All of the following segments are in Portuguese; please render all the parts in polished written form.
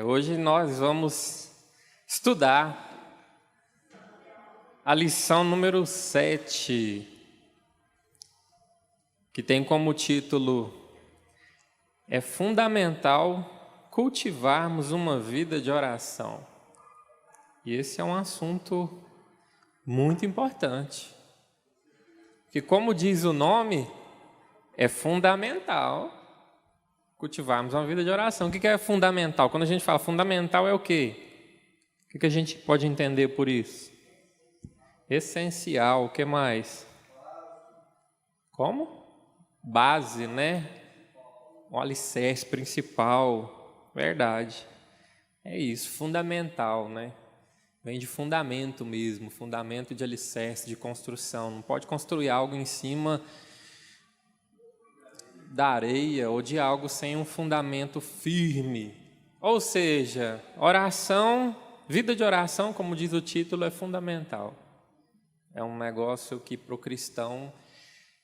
Hoje nós vamos estudar a lição número 7, que tem como título É fundamental cultivarmos uma vida de oração. E esse é um assunto muito importante, que, como diz o nome, é fundamental cultivarmos uma vida de oração. O que é fundamental? Quando a gente fala fundamental, é o quê? O que a gente pode entender por isso? Essencial. O que mais? Como? Base, né? O alicerce principal. Verdade. É isso, fundamental, né? Vem de fundamento mesmo, fundamento de alicerce, de construção. Não pode construir algo em cima da areia ou de algo sem um fundamento firme. Ou seja, oração, vida de oração, como diz o título, é fundamental. É um negócio que para o cristão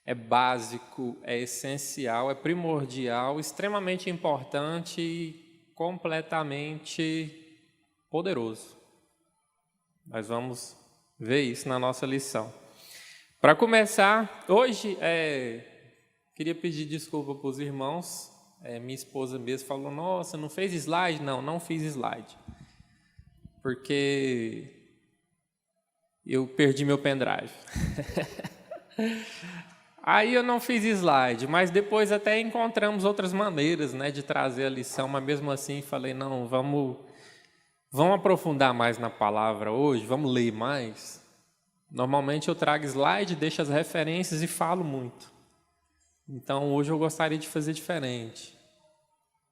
é básico, é essencial, é primordial, extremamente importante e completamente poderoso. Nós vamos ver isso na nossa lição. Para começar, hoje queria pedir desculpa para os irmãos. Minha esposa mesmo falou, nossa, não fez slide? Não fiz slide. Porque eu perdi meu pendrive. Aí eu não fiz slide, mas depois até encontramos outras maneiras, né, de trazer a lição, mas mesmo assim falei, não, vamos aprofundar mais na palavra hoje, vamos ler mais. Normalmente eu trago slide, deixo as referências e falo muito. Então hoje eu gostaria de fazer diferente.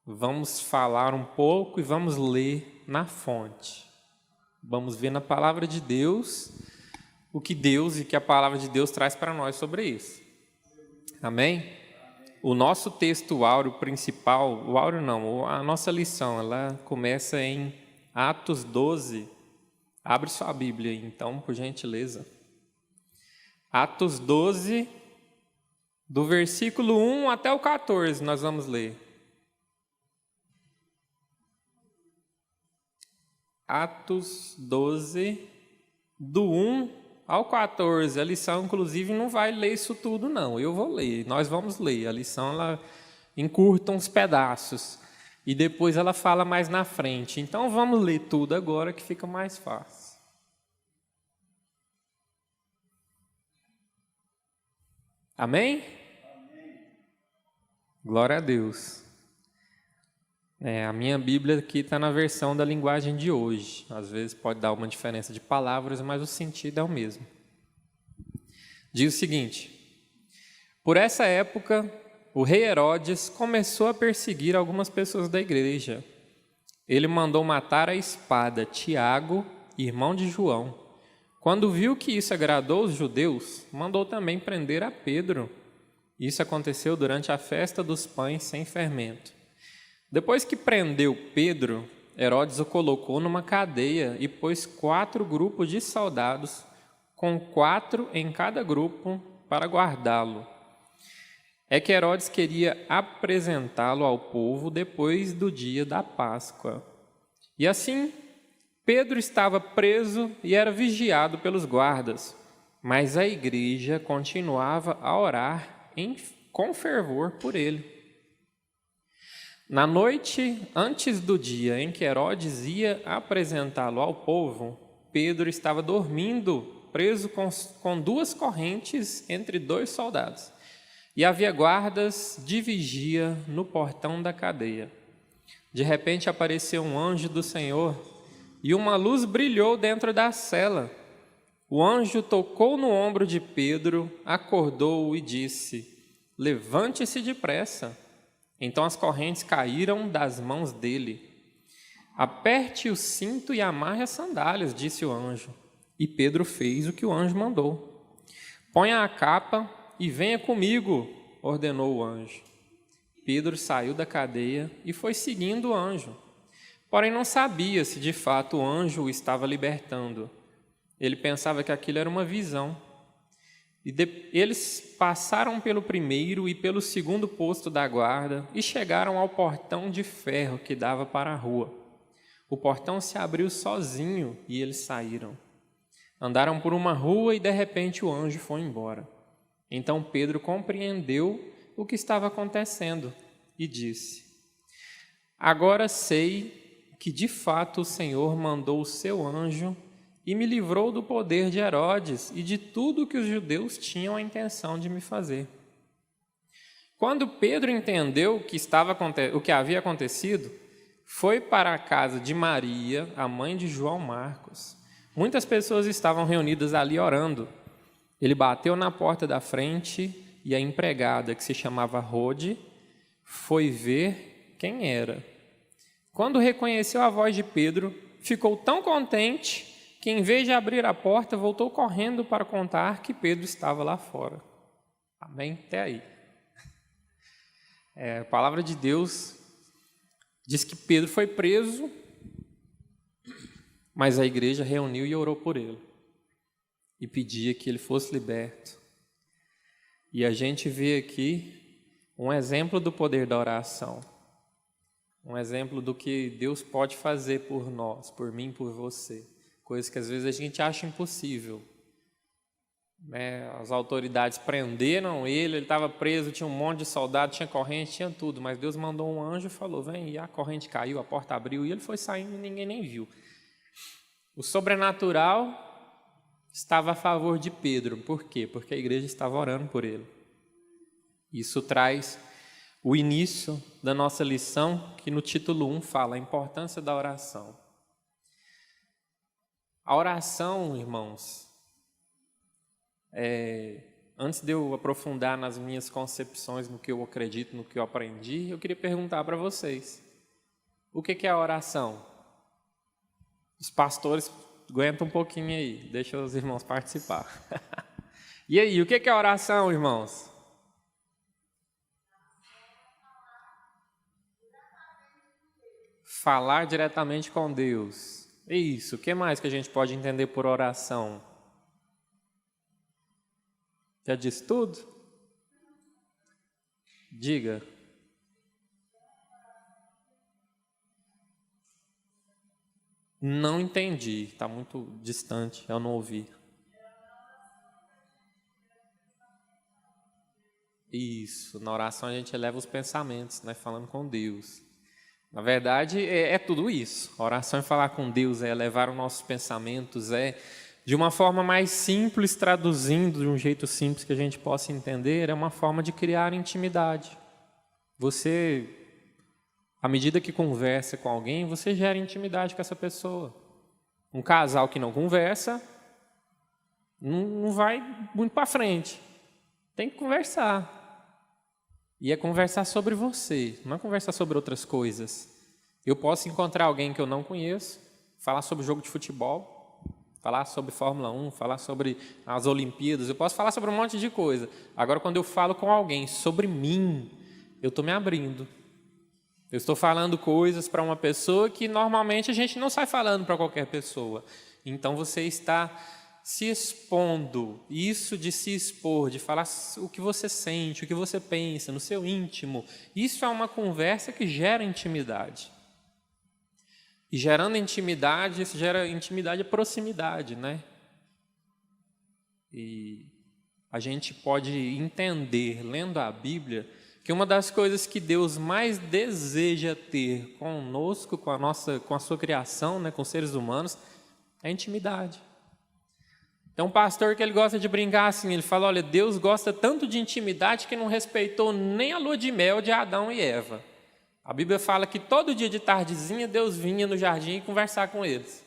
Vamos falar um pouco e vamos ler na fonte. Vamos ver na palavra de Deus o que Deus e que a palavra de Deus traz para nós sobre isso. Amém? O nosso texto áureo principal, a nossa lição, ela começa em Atos 12. Abre sua Bíblia aí, então, por gentileza. Atos 12, do versículo 1 até o 14, nós vamos ler. Atos 12, do 1 ao 14. A lição, inclusive, não vai ler isso tudo, não. Eu vou ler, nós vamos ler. A lição, ela encurta uns pedaços e depois ela fala mais na frente. Então, vamos ler tudo agora que fica mais fácil. Amém? Glória a Deus. A minha Bíblia aqui está na versão da linguagem de hoje. Às vezes pode dar uma diferença de palavras, mas o sentido é o mesmo. Diz o seguinte: por essa época, o rei Herodes começou a perseguir algumas pessoas da igreja. Ele mandou matar à espada Tiago, irmão de João. Quando viu que isso agradou os judeus, mandou também prender a Pedro. Isso aconteceu durante a festa dos pães sem fermento. Depois que prendeu Pedro, Herodes o colocou numa cadeia e pôs 4 grupos de soldados, com 4 em cada grupo, para guardá-lo. É que Herodes queria apresentá-lo ao povo depois do dia da Páscoa. E assim, Pedro estava preso e era vigiado pelos guardas, mas a igreja continuava a orar com fervor por ele. Na noite antes do dia em que Herodes ia apresentá-lo ao povo, Pedro estava dormindo, preso com 2 correntes entre 2 soldados. E havia guardas de vigia no portão da cadeia. De repente apareceu um anjo do Senhor e uma luz brilhou dentro da cela. O anjo tocou no ombro de Pedro, acordou-o e disse: levante-se depressa. Então as correntes caíram das mãos dele. Aperte o cinto e amarre as sandálias, disse o anjo. E Pedro fez o que o anjo mandou. Ponha a capa e venha comigo, ordenou o anjo. Pedro saiu da cadeia e foi seguindo o anjo. Porém não sabia se de fato o anjo o estava libertando. Ele pensava que aquilo era uma visão. Eles passaram pelo primeiro e pelo segundo posto da guarda e chegaram ao portão de ferro que dava para a rua. O portão se abriu sozinho e eles saíram. Andaram por uma rua e de repente o anjo foi embora. Então Pedro compreendeu o que estava acontecendo e disse: agora sei que de fato o Senhor mandou o seu anjo e me livrou do poder de Herodes e de tudo que os judeus tinham a intenção de me fazer. Quando Pedro entendeu o que havia acontecido, foi para a casa de Maria, a mãe de João Marcos. Muitas pessoas estavam reunidas ali orando. Ele bateu na porta da frente e a empregada, que se chamava Rode, foi ver quem era. Quando reconheceu a voz de Pedro, ficou tão contente que, em vez de abrir a porta, voltou correndo para contar que Pedro estava lá fora. Amém? Até aí. A palavra de Deus diz que Pedro foi preso, mas a igreja reuniu e orou por ele e pedia que ele fosse liberto. E a gente vê aqui um exemplo do poder da oração, um exemplo do que Deus pode fazer por nós, por mim, por você, coisas que às vezes a gente acha impossível. As autoridades prenderam ele estava preso, tinha um monte de soldado, tinha corrente, tinha tudo, mas Deus mandou um anjo e falou: vem, e a corrente caiu, a porta abriu, e ele foi saindo e ninguém nem viu. O sobrenatural estava a favor de Pedro. Por quê? Porque a igreja estava orando por ele. Isso traz o início da nossa lição, que no título 1 fala a importância da oração. A oração, irmãos, antes de eu aprofundar nas minhas concepções, no que eu acredito, no que eu aprendi, eu queria perguntar para vocês: o que é a oração? Os pastores, aguentam um pouquinho aí, deixa os irmãos participar. E aí, o que é a oração, irmãos? Falar diretamente com Deus. Isso, o que mais que a gente pode entender por oração? Já disse tudo? Diga. Não entendi, está muito distante, eu não ouvi. Isso, na oração a gente eleva os pensamentos, né, falando com Deus. Na verdade, é tudo isso. A oração é falar com Deus, é elevar os nossos pensamentos, de uma forma mais simples, traduzindo de um jeito simples que a gente possa entender, é uma forma de criar intimidade. Você, à medida que conversa com alguém, você gera intimidade com essa pessoa. Um casal que não conversa, não vai muito para frente. Tem que conversar. E é conversar sobre você, não é conversar sobre outras coisas. Eu posso encontrar alguém que eu não conheço, falar sobre jogo de futebol, falar sobre Fórmula 1, falar sobre as Olimpíadas, eu posso falar sobre um monte de coisa. Agora, quando eu falo com alguém sobre mim, eu estou me abrindo. Eu estou falando coisas para uma pessoa que normalmente a gente não sai falando para qualquer pessoa. Então, você está se expondo. Isso de se expor, de falar o que você sente, o que você pensa, no seu íntimo, isso é uma conversa que gera intimidade. E gerando intimidade, isso gera intimidade e proximidade, né? E a gente pode entender, lendo a Bíblia, que uma das coisas que Deus mais deseja ter conosco, com a sua criação, né, com os seres humanos, é a intimidade. Tem um pastor que ele gosta de brincar assim, ele fala: olha, Deus gosta tanto de intimidade que não respeitou nem a lua de mel de Adão e Eva. A Bíblia fala que todo dia de tardezinha Deus vinha no jardim conversar com eles.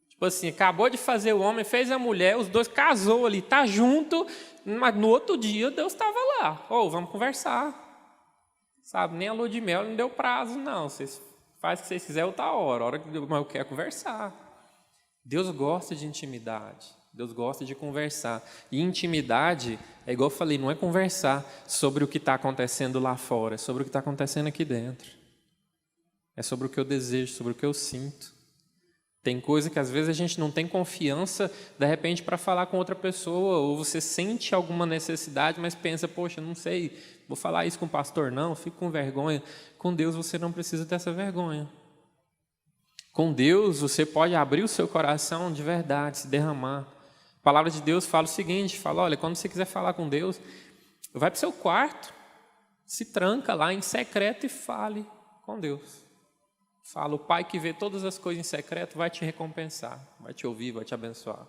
Tipo assim, acabou de fazer o homem, fez a mulher, os dois casou ali, tá junto, mas no outro dia Deus estava lá. Vamos conversar. Sabe, nem a lua de mel não deu prazo, não. Vocês fazem o que vocês quiserem outra hora que eu quero conversar. Deus gosta de intimidade. Deus gosta de conversar. E intimidade, é igual eu falei, não é conversar sobre o que está acontecendo lá fora, é sobre o que está acontecendo aqui dentro. É sobre o que eu desejo, sobre o que eu sinto. Tem coisa que às vezes a gente não tem confiança, de repente, para falar com outra pessoa, ou você sente alguma necessidade, mas pensa: poxa, não sei, vou falar isso com o pastor, não, fico com vergonha. Com Deus você não precisa ter essa vergonha. Com Deus, você pode abrir o seu coração de verdade, se derramar. A palavra de Deus fala o seguinte, fala, olha, quando você quiser falar com Deus, vai para o seu quarto, se tranca lá em secreto e fale com Deus. Fala, o Pai que vê todas as coisas em secreto vai te recompensar, vai te ouvir, vai te abençoar.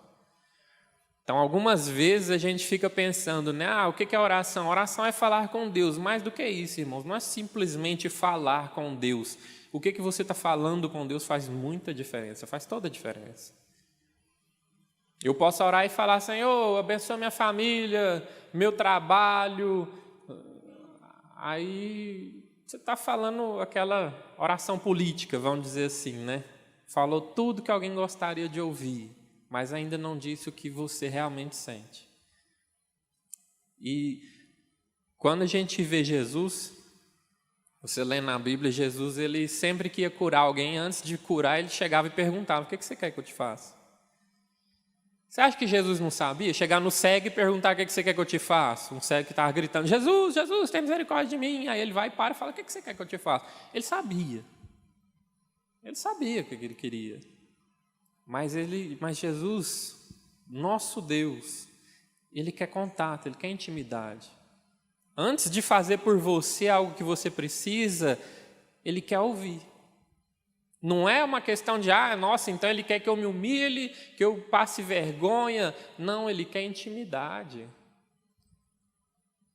Então, algumas vezes a gente fica pensando, né? O que é oração? Oração é falar com Deus. Mais do que isso, irmãos, não é simplesmente falar com Deus. O que você está falando com Deus faz muita diferença, faz toda a diferença. Eu posso orar e falar, Senhor, abençoa minha família, meu trabalho. Aí você está falando aquela oração política, vamos dizer assim, né? Falou tudo que alguém gostaria de ouvir, mas ainda não disse o que você realmente sente. E quando a gente vê Jesus, você lê na Bíblia, Jesus, ele sempre que ia curar alguém, antes de curar, ele chegava e perguntava, o que você quer que eu te faça? Você acha que Jesus não sabia? Chegar no cego e perguntar o que você quer que eu te faça? Um cego que estava gritando, Jesus, Jesus, tem misericórdia de mim. Aí ele vai e para e fala, o que você quer que eu te faça? Ele sabia. Ele sabia o que ele queria. Mas Jesus, nosso Deus, ele quer contato, ele quer intimidade. Antes de fazer por você algo que você precisa, ele quer ouvir. Não é uma questão de, nossa, então ele quer que eu me humilhe, que eu passe vergonha. Não, ele quer intimidade.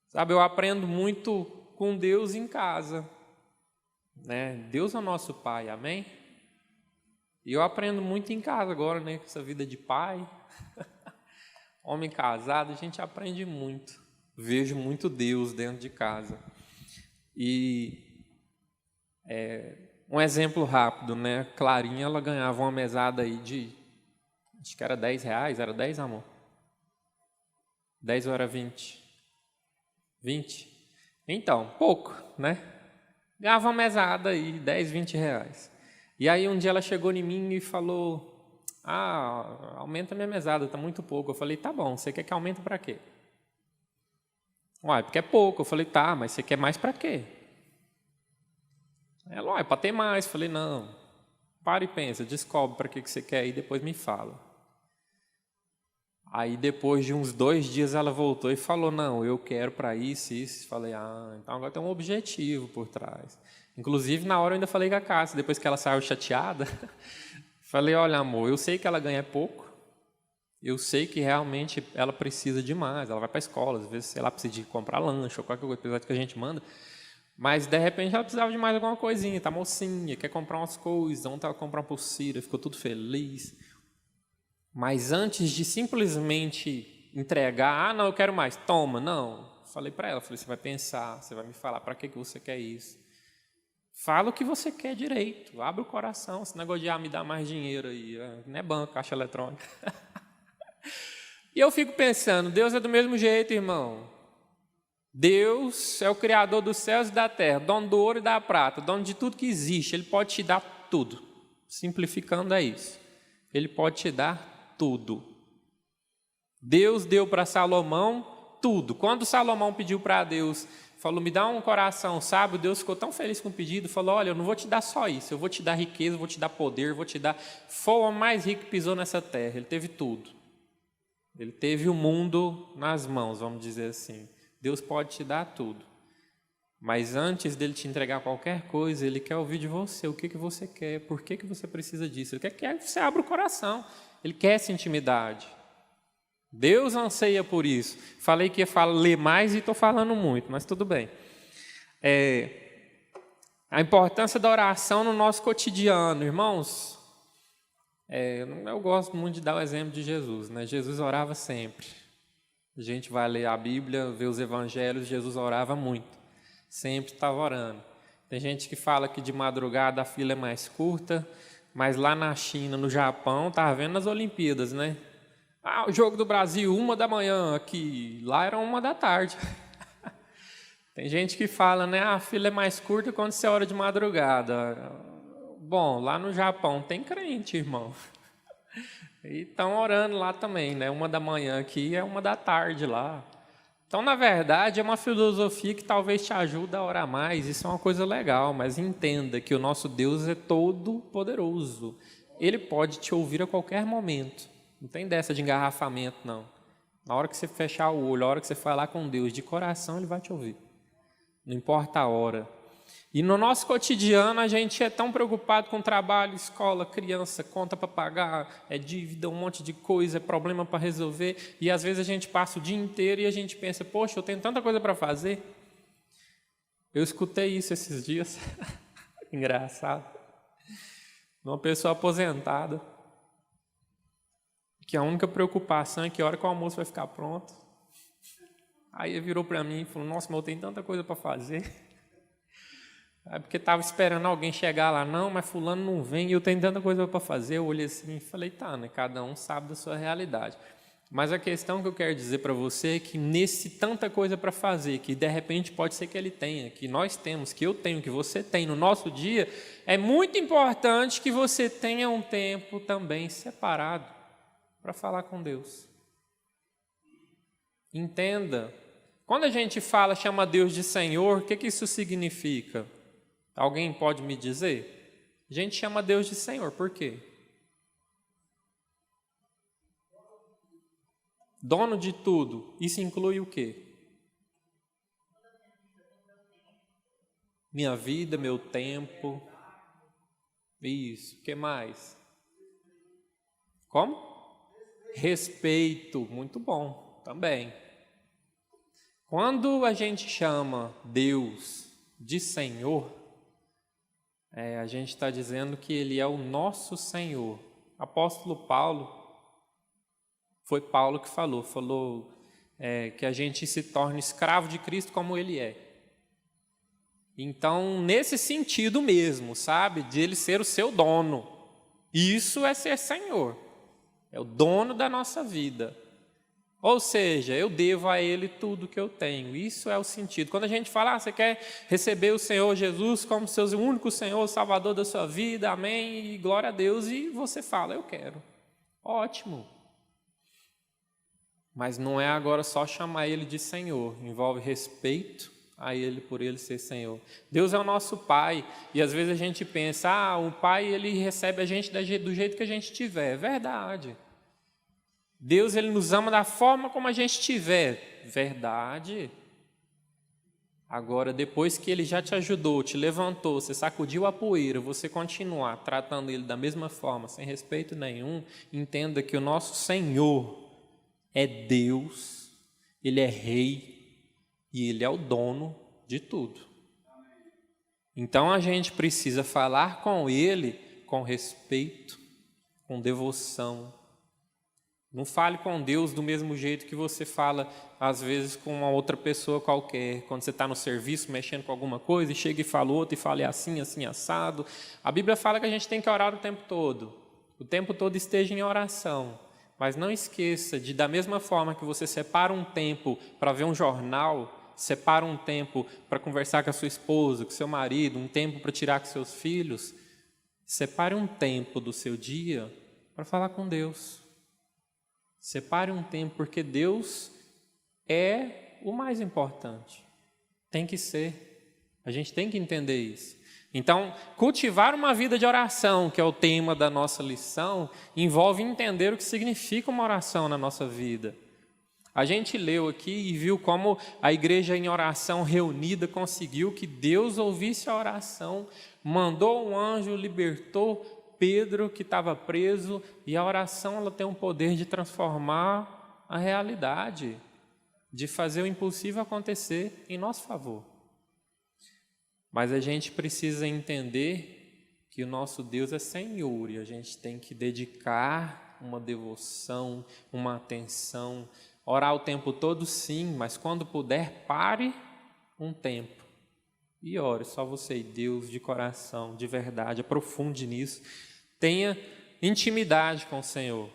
Sabe, eu aprendo muito com Deus em casa. Né? Deus é o nosso Pai, amém? E eu aprendo muito em casa agora, né? Com essa vida de pai. Homem casado, a gente aprende muito. Vejo muito Deus dentro de casa. E um exemplo rápido, né? Clarinha, ela ganhava uma mesada aí de, acho que era R$10, era 10, amor? 10 ou era 20? 20? Então, pouco, né? Ganhava uma mesada aí, 10, 20 reais. E aí um dia ela chegou em mim e falou, aumenta a minha mesada, tá muito pouco. Eu falei, tá bom, você quer que aumente para quê? Porque é pouco. Eu falei, tá, mas você quer mais para quê? Ela, para ter mais. Eu falei, não, para e pensa, descobre para que você quer e depois me fala. Aí depois de uns 2 dias ela voltou e falou, não, eu quero para isso. Falei, então agora tem um objetivo por trás. Inclusive na hora eu ainda falei com a Cássia, depois que ela saiu chateada, falei, olha amor, eu sei que ela ganha pouco, eu sei que realmente ela precisa de mais, ela vai para a escola, às vezes ela precisa de comprar lanche ou qualquer coisa, apesar que a gente manda, mas de repente ela precisava de mais alguma coisinha, tá mocinha, quer comprar umas coisas, ontem ela comprou uma pulseira, ficou tudo feliz. Mas antes de simplesmente entregar, não, eu quero mais, toma, não. Falei para ela, você vai pensar, você vai me falar, para que você quer isso? Fala o que você quer direito, abre o coração, esse negócio de me dá mais dinheiro aí, não é banco, caixa eletrônica. E eu fico pensando, Deus é do mesmo jeito, irmão. Deus é o Criador dos céus e da terra, dono do ouro e da prata, dono de tudo que existe, Ele pode te dar tudo. Simplificando é isso, Ele pode te dar tudo. Deus deu para Salomão tudo. Quando Salomão pediu para Deus, falou, me dá um coração sábio, Deus ficou tão feliz com o pedido, falou, olha, eu não vou te dar só isso, eu vou te dar riqueza, vou te dar poder, vou te dar... Foi o homem mais rico que pisou nessa terra, ele teve tudo. Ele teve o mundo nas mãos, vamos dizer assim. Deus pode te dar tudo. Mas antes dele te entregar qualquer coisa, ele quer ouvir de você, o que você quer, por que você precisa disso. Ele quer que você abra o coração, ele quer essa intimidade. Deus anseia por isso. Falei que ia ler mais e estou falando muito, mas tudo bem. A importância da oração no nosso cotidiano, irmãos. Eu gosto muito de dar o exemplo de Jesus, né? Jesus orava sempre. A gente vai ler a Bíblia, ver os evangelhos, Jesus orava muito. Sempre estava orando. Tem gente que fala que de madrugada a fila é mais curta, mas lá na China, no Japão, estava vendo as Olimpíadas, né? O jogo do Brasil, 1h aqui, lá era 1h. Tem gente que fala, né? A fila é mais curta quando você ora de madrugada. Bom, lá no Japão tem crente, irmão. E estão orando lá também, né? 1h aqui é 1h lá. Então, na verdade, é uma filosofia que talvez te ajude a orar mais, isso é uma coisa legal, mas entenda que o nosso Deus é todo poderoso. Ele pode te ouvir a qualquer momento. Não tem dessa de engarrafamento, não. Na hora que você fechar o olho, na hora que você falar com Deus de coração, Ele vai te ouvir. Não importa a hora. E no nosso cotidiano, a gente é tão preocupado com trabalho, escola, criança, conta para pagar, é dívida, um monte de coisa, é problema para resolver. E às vezes a gente passa o dia inteiro e a gente pensa, poxa, eu tenho tanta coisa para fazer. Eu escutei isso esses dias. Engraçado. Uma pessoa aposentada, que a única preocupação é que hora que o almoço vai ficar pronto. Aí ele virou para mim e falou, nossa, mas eu tenho tanta coisa para fazer. É porque estava esperando alguém chegar lá, não, mas fulano não vem e eu tenho tanta coisa para fazer. Eu olhei assim e falei, tá, né? Cada um sabe da sua realidade. Mas a questão que eu quero dizer para você é que nesse tanta coisa para fazer, que de repente pode ser que ele tenha, que nós temos, que eu tenho, que você tem no nosso dia, é muito importante que você tenha um tempo também separado para falar com Deus. Entenda, quando a gente fala, chama Deus de Senhor, o que isso significa? Alguém pode me dizer? A gente chama Deus de Senhor, por quê? Dono de tudo, isso inclui o quê? Minha vida, meu tempo. Isso, o que mais? Como? Respeito, muito bom, também. Quando a gente chama Deus de Senhor, a gente está dizendo que Ele é o nosso Senhor. Apóstolo Paulo, foi Paulo que falou que a gente se torne escravo de Cristo como Ele é. Então, nesse sentido mesmo, sabe, de Ele ser o seu dono. Isso é ser Senhor, é o dono da nossa vida. Ou seja, eu devo a Ele tudo que eu tenho. Isso é o sentido. Quando a gente fala, você quer receber o Senhor Jesus como seu único Senhor, Salvador da sua vida, amém, e glória a Deus, e você fala, eu quero. Ótimo. Mas não é agora só chamar Ele de Senhor, envolve respeito a Ele por Ele ser Senhor. Deus é o nosso Pai, e às vezes a gente pensa, o Pai Ele recebe a gente do jeito que a gente tiver. É verdade. Deus, Ele nos ama da forma como a gente estiver. Verdade. Agora, depois que Ele já te ajudou, te levantou, você sacudiu a poeira, você continuar tratando Ele da mesma forma, sem respeito nenhum, entenda que o nosso Senhor é Deus, Ele é Rei e Ele é o dono de tudo. Então, a gente precisa falar com Ele com respeito, com devoção. Não fale com Deus do mesmo jeito que você fala, às vezes, com uma outra pessoa qualquer. Quando você está no serviço, mexendo com alguma coisa, e chega e fala outro, e fala assim, assim, assado. A Bíblia fala que a gente tem que orar o tempo todo. O tempo todo esteja em oração. Mas não esqueça de, da mesma forma que você separa um tempo para ver um jornal, separa um tempo para conversar com a sua esposa, com o seu marido, um tempo para tirar com seus filhos, separe um tempo do seu dia para falar com Deus. Separe um tempo, porque Deus é o mais importante. Tem que ser. A gente tem que entender isso. Então, cultivar uma vida de oração, que é o tema da nossa lição, envolve entender o que significa uma oração na nossa vida. A gente leu aqui e viu como a igreja em oração reunida conseguiu que Deus ouvisse a oração, mandou um anjo, libertou Pedro, que estava preso, e a oração ela tem um poder de transformar a realidade, de fazer o impossível acontecer em nosso favor. Mas a gente precisa entender que o nosso Deus é Senhor, e a gente tem que dedicar uma devoção, uma atenção, orar o tempo todo sim, mas quando puder, pare um tempo e ore, só você e Deus, de coração, de verdade, aprofunde nisso. Tenha intimidade com o Senhor.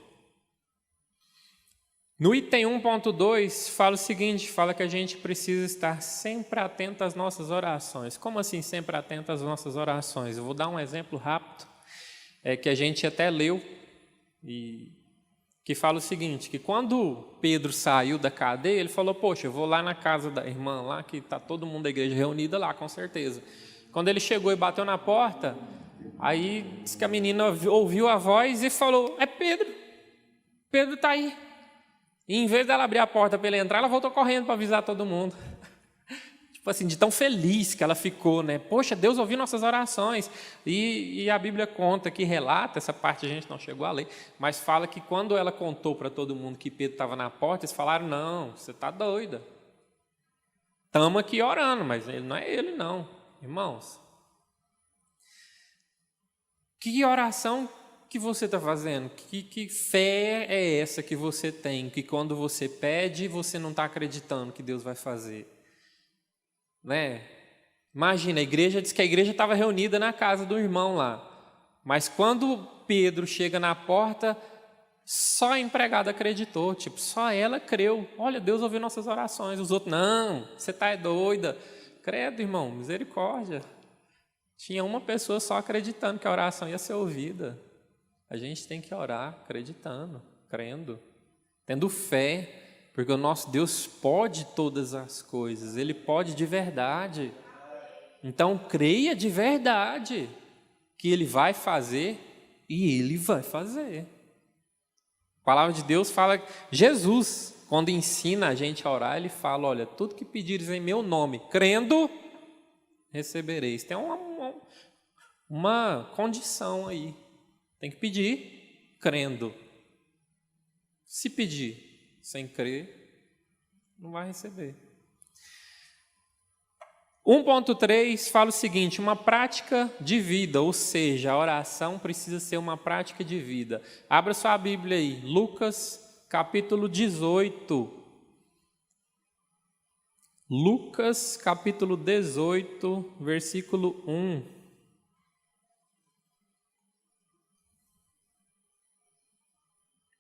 No item 1.2 fala o seguinte, fala que a gente precisa estar sempre atento às nossas orações. Como assim sempre atento às nossas orações? Eu vou dar um exemplo rápido, que a gente até leu, e que fala o seguinte, que quando Pedro saiu da cadeia, ele falou, poxa, eu vou lá na casa da irmã, lá que está todo mundo da igreja reunida lá, com certeza. Quando ele chegou e bateu na porta, aí disse que a menina ouviu a voz e falou, é Pedro, Pedro está aí. E em vez dela abrir a porta para ele entrar, ela voltou correndo para avisar todo mundo. Tipo assim, de tão feliz que ela ficou, né? Poxa, Deus ouviu nossas orações. E a Bíblia conta, que relata, essa parte a gente não chegou a ler, mas fala que quando ela contou para todo mundo que Pedro estava na porta, eles falaram, não, você está doida. Estamos aqui orando, mas ele não é ele, não. Irmãos, que oração que você está fazendo? Que fé é essa que você tem? Que quando você pede, você não está acreditando que Deus vai fazer? Né? Imagina, a igreja diz que a igreja estava reunida na casa do irmão lá, mas quando Pedro chega na porta, só a empregada acreditou, tipo, só ela creu. Olha, Deus ouviu nossas orações. Os outros, não, você está doida. Credo, irmão, misericórdia. Tinha uma pessoa só acreditando que a oração ia ser ouvida. A gente tem que orar acreditando, crendo, tendo fé. Porque o nosso Deus pode todas as coisas, Ele pode de verdade. Então, creia de verdade que Ele vai fazer e Ele vai fazer. A palavra de Deus fala, Jesus, quando ensina a gente a orar, Ele fala, olha, tudo que pedires em meu nome, crendo, recebereis. Tem uma condição aí, tem que pedir crendo. Se pedir sem crer, não vai receber. 1.3 fala o seguinte, uma prática de vida, ou seja, a oração precisa ser uma prática de vida. Abra sua Bíblia aí, Lucas capítulo 18. Lucas capítulo 18, versículo 1.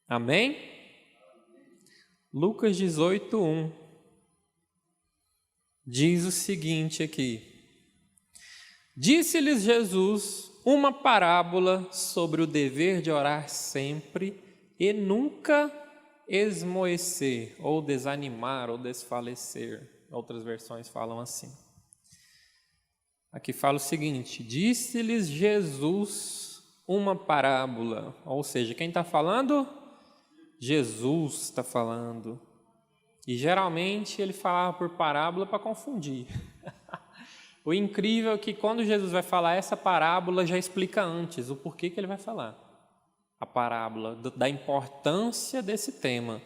Amém? Lucas 18, 1, diz o seguinte aqui, disse-lhes Jesus uma parábola sobre o dever de orar sempre e nunca esmoecer, ou desanimar, ou desfalecer, outras versões falam assim. Aqui fala o seguinte, disse-lhes Jesus uma parábola, ou seja, quem está falando? Jesus está falando, e geralmente ele falava por parábola para confundir. O incrível é que quando Jesus vai falar essa parábola, já explica antes o porquê que ele vai falar. A parábola, da importância desse tema.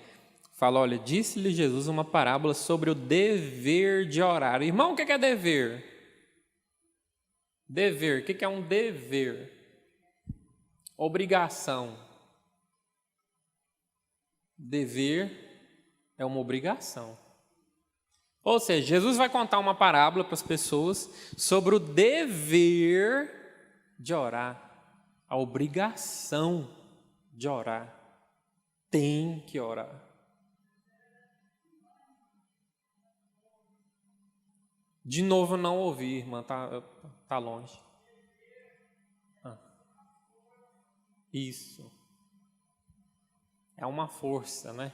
Fala, olha, disse-lhe Jesus uma parábola sobre o dever de orar. Irmão, o que é dever? Dever, o que é um dever? Obrigação. Dever é uma obrigação. Ou seja, Jesus vai contar uma parábola para as pessoas sobre o dever de orar, a obrigação de orar. Tem que orar. De novo, não ouvi, irmã, tá longe. Isso. É uma força, né?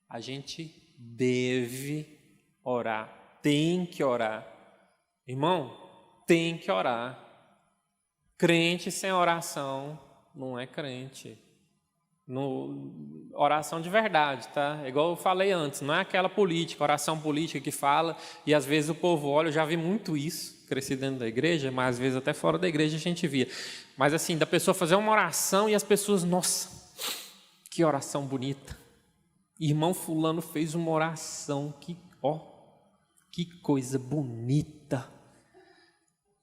A gente deve orar, tem que orar. Irmão, tem que orar. Crente sem oração não é crente. Oração de verdade, tá? Igual eu falei antes, não é aquela política, oração política que fala, e às vezes o povo olha, eu já vi muito isso, cresci dentro da igreja, mas às vezes até fora da igreja a gente via. Mas assim, da pessoa fazer uma oração e as pessoas, nossa, que oração bonita. Irmão fulano fez uma oração, que coisa bonita.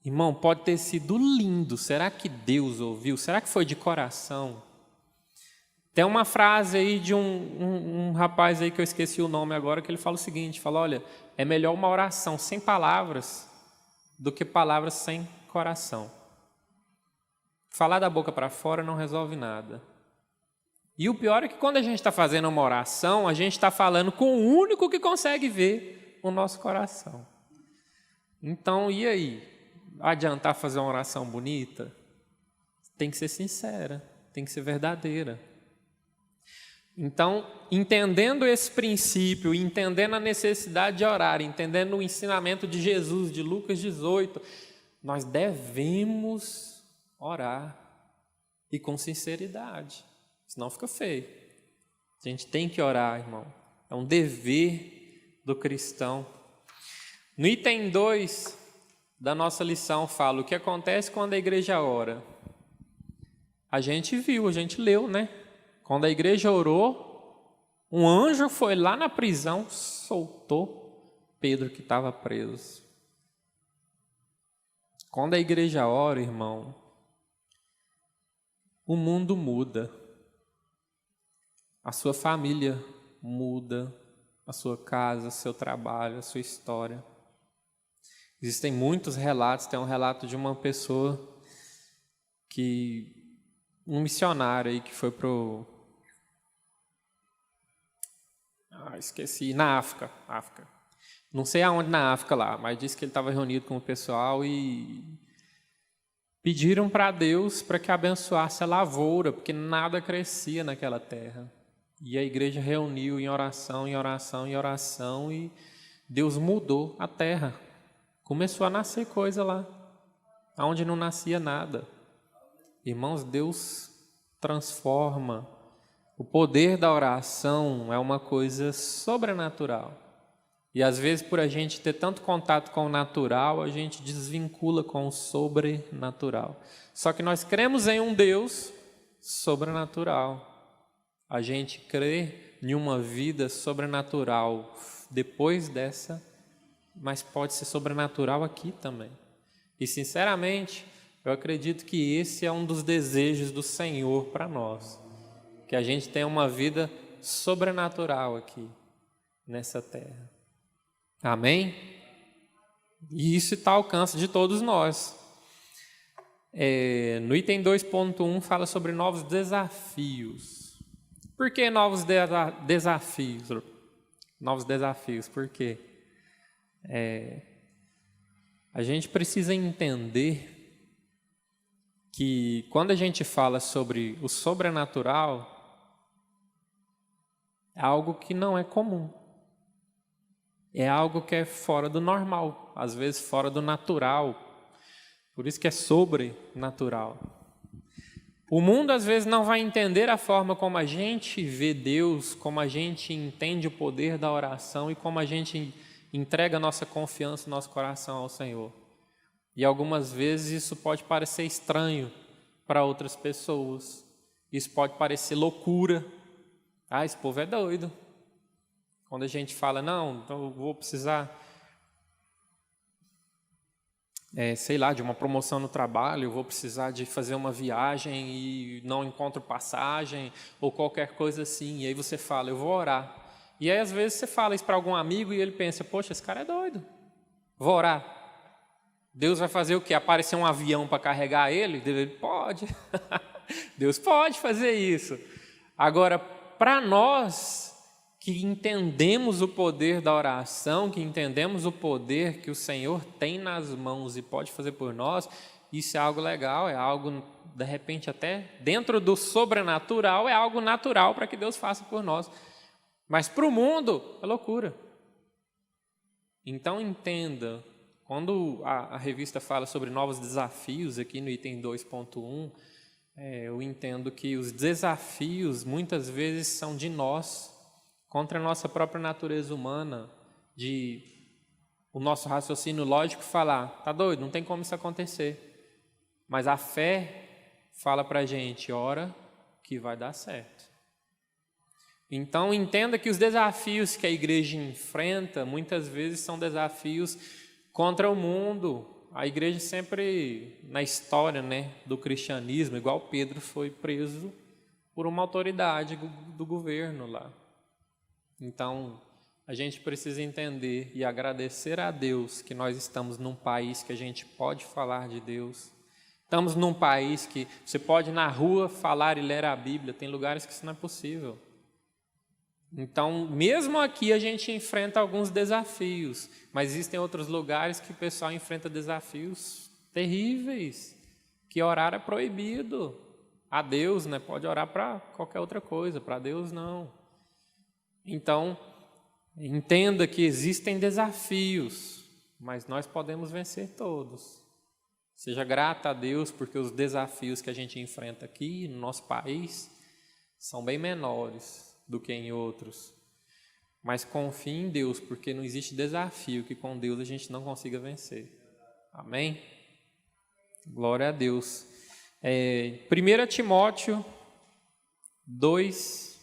Irmão, pode ter sido lindo, será que Deus ouviu? Será que foi de coração? Tem uma frase aí de um rapaz aí que eu esqueci o nome agora, que ele fala o seguinte, fala, olha, é melhor uma oração sem palavras do que palavras sem coração. Falar da boca para fora não resolve nada. E o pior é que quando a gente está fazendo uma oração, a gente está falando com o único que consegue ver o nosso coração. Então, e aí? Adiantar fazer uma oração bonita? Tem que ser sincera, tem que ser verdadeira. Então, entendendo esse princípio, entendendo a necessidade de orar, entendendo o ensinamento de Jesus, de Lucas 18, nós devemos orar e com sinceridade, senão fica feio. A gente tem que orar, irmão. É um dever do cristão. No item 2 da nossa lição fala o que acontece quando a igreja ora. A gente viu, a gente leu, né? Quando a igreja orou, um anjo foi lá na prisão, soltou Pedro que estava preso. Quando a igreja ora, irmão, o mundo muda. A sua família muda, a sua casa, seu trabalho, a sua história. Existem muitos relatos, tem um relato de uma pessoa um missionário aí que foi na África. Não sei aonde na África lá, mas disse que ele estava reunido com o pessoal e pediram para Deus para que abençoasse a lavoura, porque nada crescia naquela terra. E a igreja reuniu em oração, e Deus mudou a terra. Começou a nascer coisa lá, onde não nascia nada. Irmãos, Deus transforma. O poder da oração é uma coisa sobrenatural. E às vezes, por a gente ter tanto contato com o natural, a gente desvincula com o sobrenatural. Só que nós cremos em um Deus sobrenatural. A gente crê em uma vida sobrenatural depois dessa, mas pode ser sobrenatural aqui também. E sinceramente, eu acredito que esse é um dos desejos do Senhor para nós, que a gente tenha uma vida sobrenatural aqui nessa terra. Amém? E isso está ao alcance de todos nós. No item 2.1 fala sobre novos desafios. Por que novos desafios? Novos desafios, por quê? A gente precisa entender que quando a gente fala sobre o sobrenatural, é algo que não é comum. É algo que é fora do normal, às vezes fora do natural. Por isso que é sobrenatural. O mundo às vezes não vai entender a forma como a gente vê Deus, como a gente entende o poder da oração e como a gente entrega a nossa confiança, nosso coração ao Senhor. E algumas vezes isso pode parecer estranho para outras pessoas. Isso pode parecer loucura. Esse povo é doido. Quando a gente fala, não, eu vou precisar, de uma promoção no trabalho, eu vou precisar de fazer uma viagem e não encontro passagem, ou qualquer coisa assim. E aí você fala, eu vou orar. E aí às vezes você fala isso para algum amigo e ele pensa, poxa, esse cara é doido. Vou orar. Deus vai fazer o quê? Aparecer um avião para carregar ele? Ele pode. Deus pode fazer isso. Agora, para nós que entendemos o poder da oração, que entendemos o poder que o Senhor tem nas mãos e pode fazer por nós, isso é algo legal, é algo, de repente, até dentro do sobrenatural, é algo natural para que Deus faça por nós. Mas para o mundo, é loucura. Então, entenda, quando a revista fala sobre novos desafios, aqui no item 2.1, eu entendo que os desafios, muitas vezes, são de nós, contra a nossa própria natureza humana, de o nosso raciocínio lógico falar, tá doido, não tem como isso acontecer. Mas a fé fala para a gente, ora que vai dar certo. Então entenda que os desafios que a igreja enfrenta, muitas vezes são desafios contra o mundo. A igreja sempre, na história, do cristianismo, igual Pedro foi preso por uma autoridade do governo lá. Então, a gente precisa entender e agradecer a Deus que nós estamos num país que a gente pode falar de Deus. Estamos num país que você pode ir na rua falar e ler a Bíblia. Tem lugares que isso não é possível. Então, mesmo aqui a gente enfrenta alguns desafios, mas existem outros lugares que o pessoal enfrenta desafios terríveis, que orar é proibido. a Deus, né? Pode orar para qualquer outra coisa, para Deus não. Então, entenda que existem desafios, mas nós podemos vencer todos. Seja grata a Deus, porque os desafios que a gente enfrenta aqui no nosso país são bem menores do que em outros. Mas confie em Deus, porque não existe desafio que com Deus a gente não consiga vencer. Amém? Glória a Deus. 1 Timóteo 2,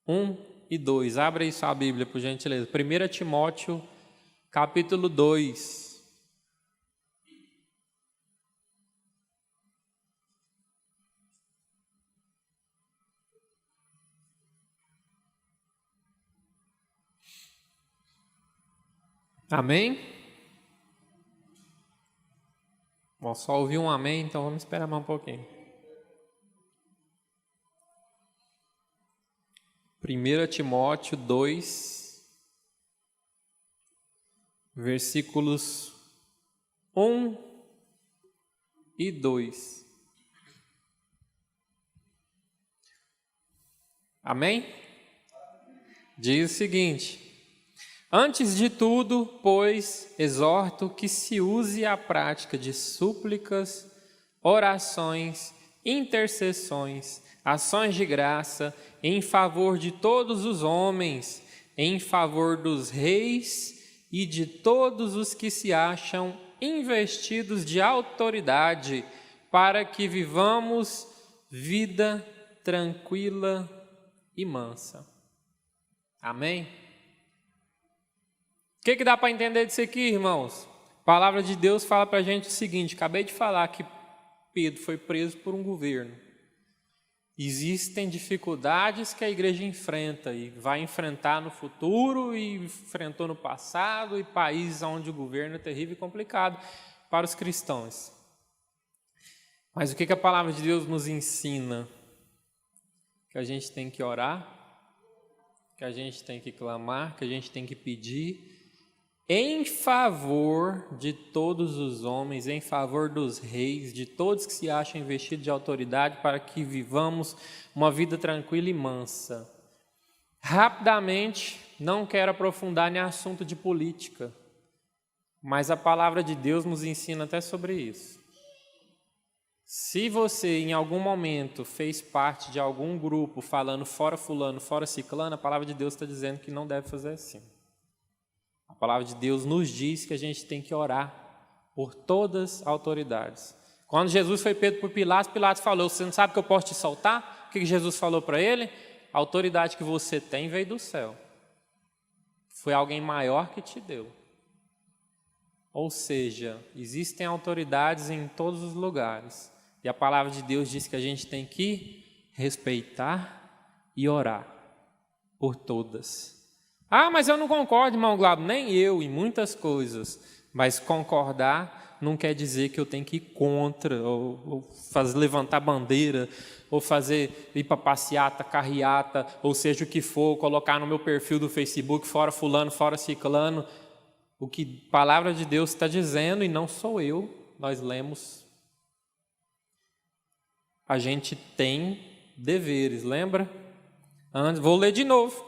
1 e 2. Abra aí sua Bíblia, por gentileza. 1 Timóteo, capítulo 2. Amém? Bom, só ouvi um amém, então vamos esperar mais um pouquinho. 1 Timóteo 2, versículos 1 e 2. Amém? Diz o seguinte: antes de tudo, pois, exorto que se use a prática de súplicas, orações, intercessões, ações de graça, em favor de todos os homens, em favor dos reis e de todos os que se acham investidos de autoridade, para que vivamos vida tranquila e mansa. Amém? O que dá para entender disso aqui, irmãos? A palavra de Deus fala para a gente o seguinte: acabei de falar que Pedro foi preso por um governo. Existem dificuldades que a igreja enfrenta e vai enfrentar no futuro e enfrentou no passado, e países onde o governo é terrível e complicado para os cristãos. Mas o que a palavra de Deus nos ensina? Que a gente tem que orar, que a gente tem que clamar, que a gente tem que pedir em favor de todos os homens, em favor dos reis, de todos que se acham investidos de autoridade, para que vivamos uma vida tranquila e mansa. Rapidamente, não quero aprofundar em assunto de política, mas a palavra de Deus nos ensina até sobre isso. Se você em algum momento fez parte de algum grupo falando fora fulano, fora ciclano, a palavra de Deus está dizendo que não deve fazer assim. A palavra de Deus nos diz que a gente tem que orar por todas as autoridades. Quando Jesus foi pego por Pilatos, Pilatos falou: você não sabe que eu posso te soltar? O que Jesus falou para ele? A autoridade que você tem veio do céu. Foi alguém maior que te deu. Ou seja, existem autoridades em todos os lugares. E a palavra de Deus diz que a gente tem que respeitar e orar por todas. Ah, mas eu não concordo, irmão Glauber, nem eu, em muitas coisas. Mas concordar não quer dizer que eu tenho que ir contra, ou levantar bandeira, ou ir para passeata, carreata, ou seja o que for, colocar no meu perfil do Facebook, fora fulano, fora ciclano. O que a palavra de Deus está dizendo, e não sou eu, nós lemos. A gente tem deveres, lembra? Vou ler de novo.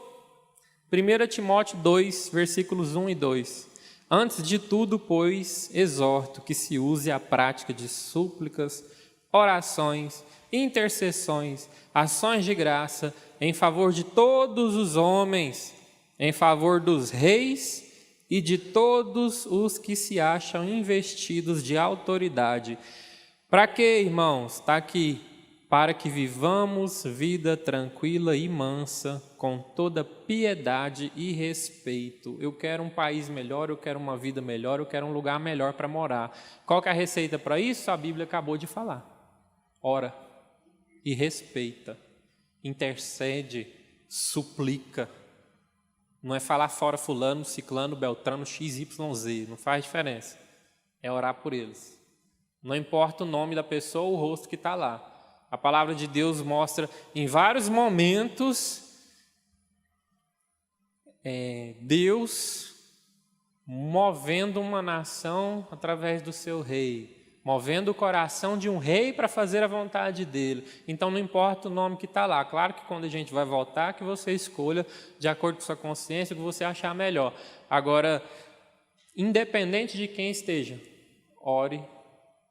1 Timóteo 2, versículos 1 e 2. Antes de tudo, pois, exorto que se use a prática de súplicas, orações, intercessões, ações de graça, em favor de todos os homens, em favor dos reis e de todos os que se acham investidos de autoridade. Para quê, irmãos? Está aqui. Para que vivamos vida tranquila e mansa, com toda piedade e respeito. Eu quero um país melhor, eu quero uma vida melhor, eu quero um lugar melhor para morar. Qual que é a receita para isso? A Bíblia acabou de falar. Ora e respeita, intercede, suplica. Não é falar fora fulano, ciclano, beltrano, XYZ, não faz diferença. É orar por eles. Não importa o nome da pessoa ou o rosto que está lá. A palavra de Deus mostra em vários momentos Deus movendo uma nação através do seu rei, movendo o coração de um rei para fazer a vontade dele. Então não importa o nome que está lá. Claro que quando a gente vai votar, que você escolha de acordo com sua consciência, o que você achar melhor. Agora, independente de quem esteja, ore,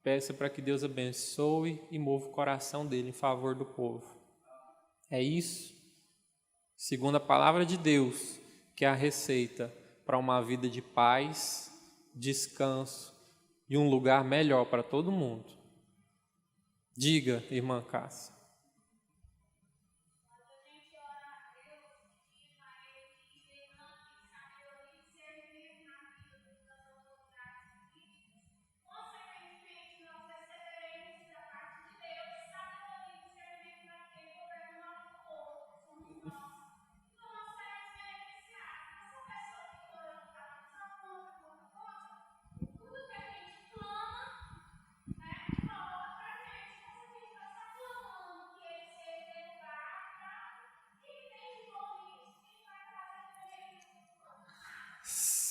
peça para que Deus abençoe e mova o coração dele em favor do povo. É isso, segundo a palavra de Deus, que é a receita para uma vida de paz, descanso e um lugar melhor para todo mundo. Diga, irmã Cássia.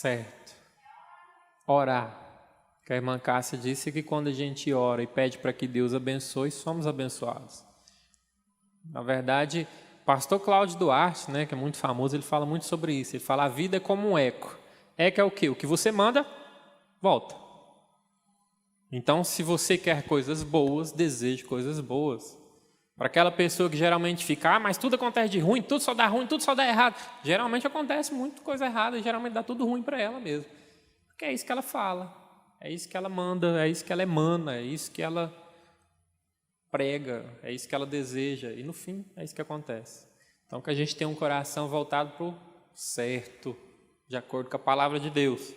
Certo. Orar. Que a irmã Cássia disse que quando a gente ora e pede para que Deus abençoe, somos abençoados. Na verdade, pastor Cláudio Duarte, né, que é muito famoso, ele fala muito sobre isso. Ele fala: a vida é como um eco. Eco é o quê? O que você manda, volta. Então, se você quer coisas boas, deseje coisas boas. Para aquela pessoa que geralmente fica: mas tudo acontece de ruim, tudo só dá ruim, tudo só dá errado. Geralmente acontece muita coisa errada e geralmente dá tudo ruim para ela mesmo. Porque é isso que ela fala, é isso que ela manda, é isso que ela emana, é isso que ela prega, é isso que ela deseja. E no fim, é isso que acontece. Então, que a gente tenha um coração voltado para o certo, de acordo com a palavra de Deus.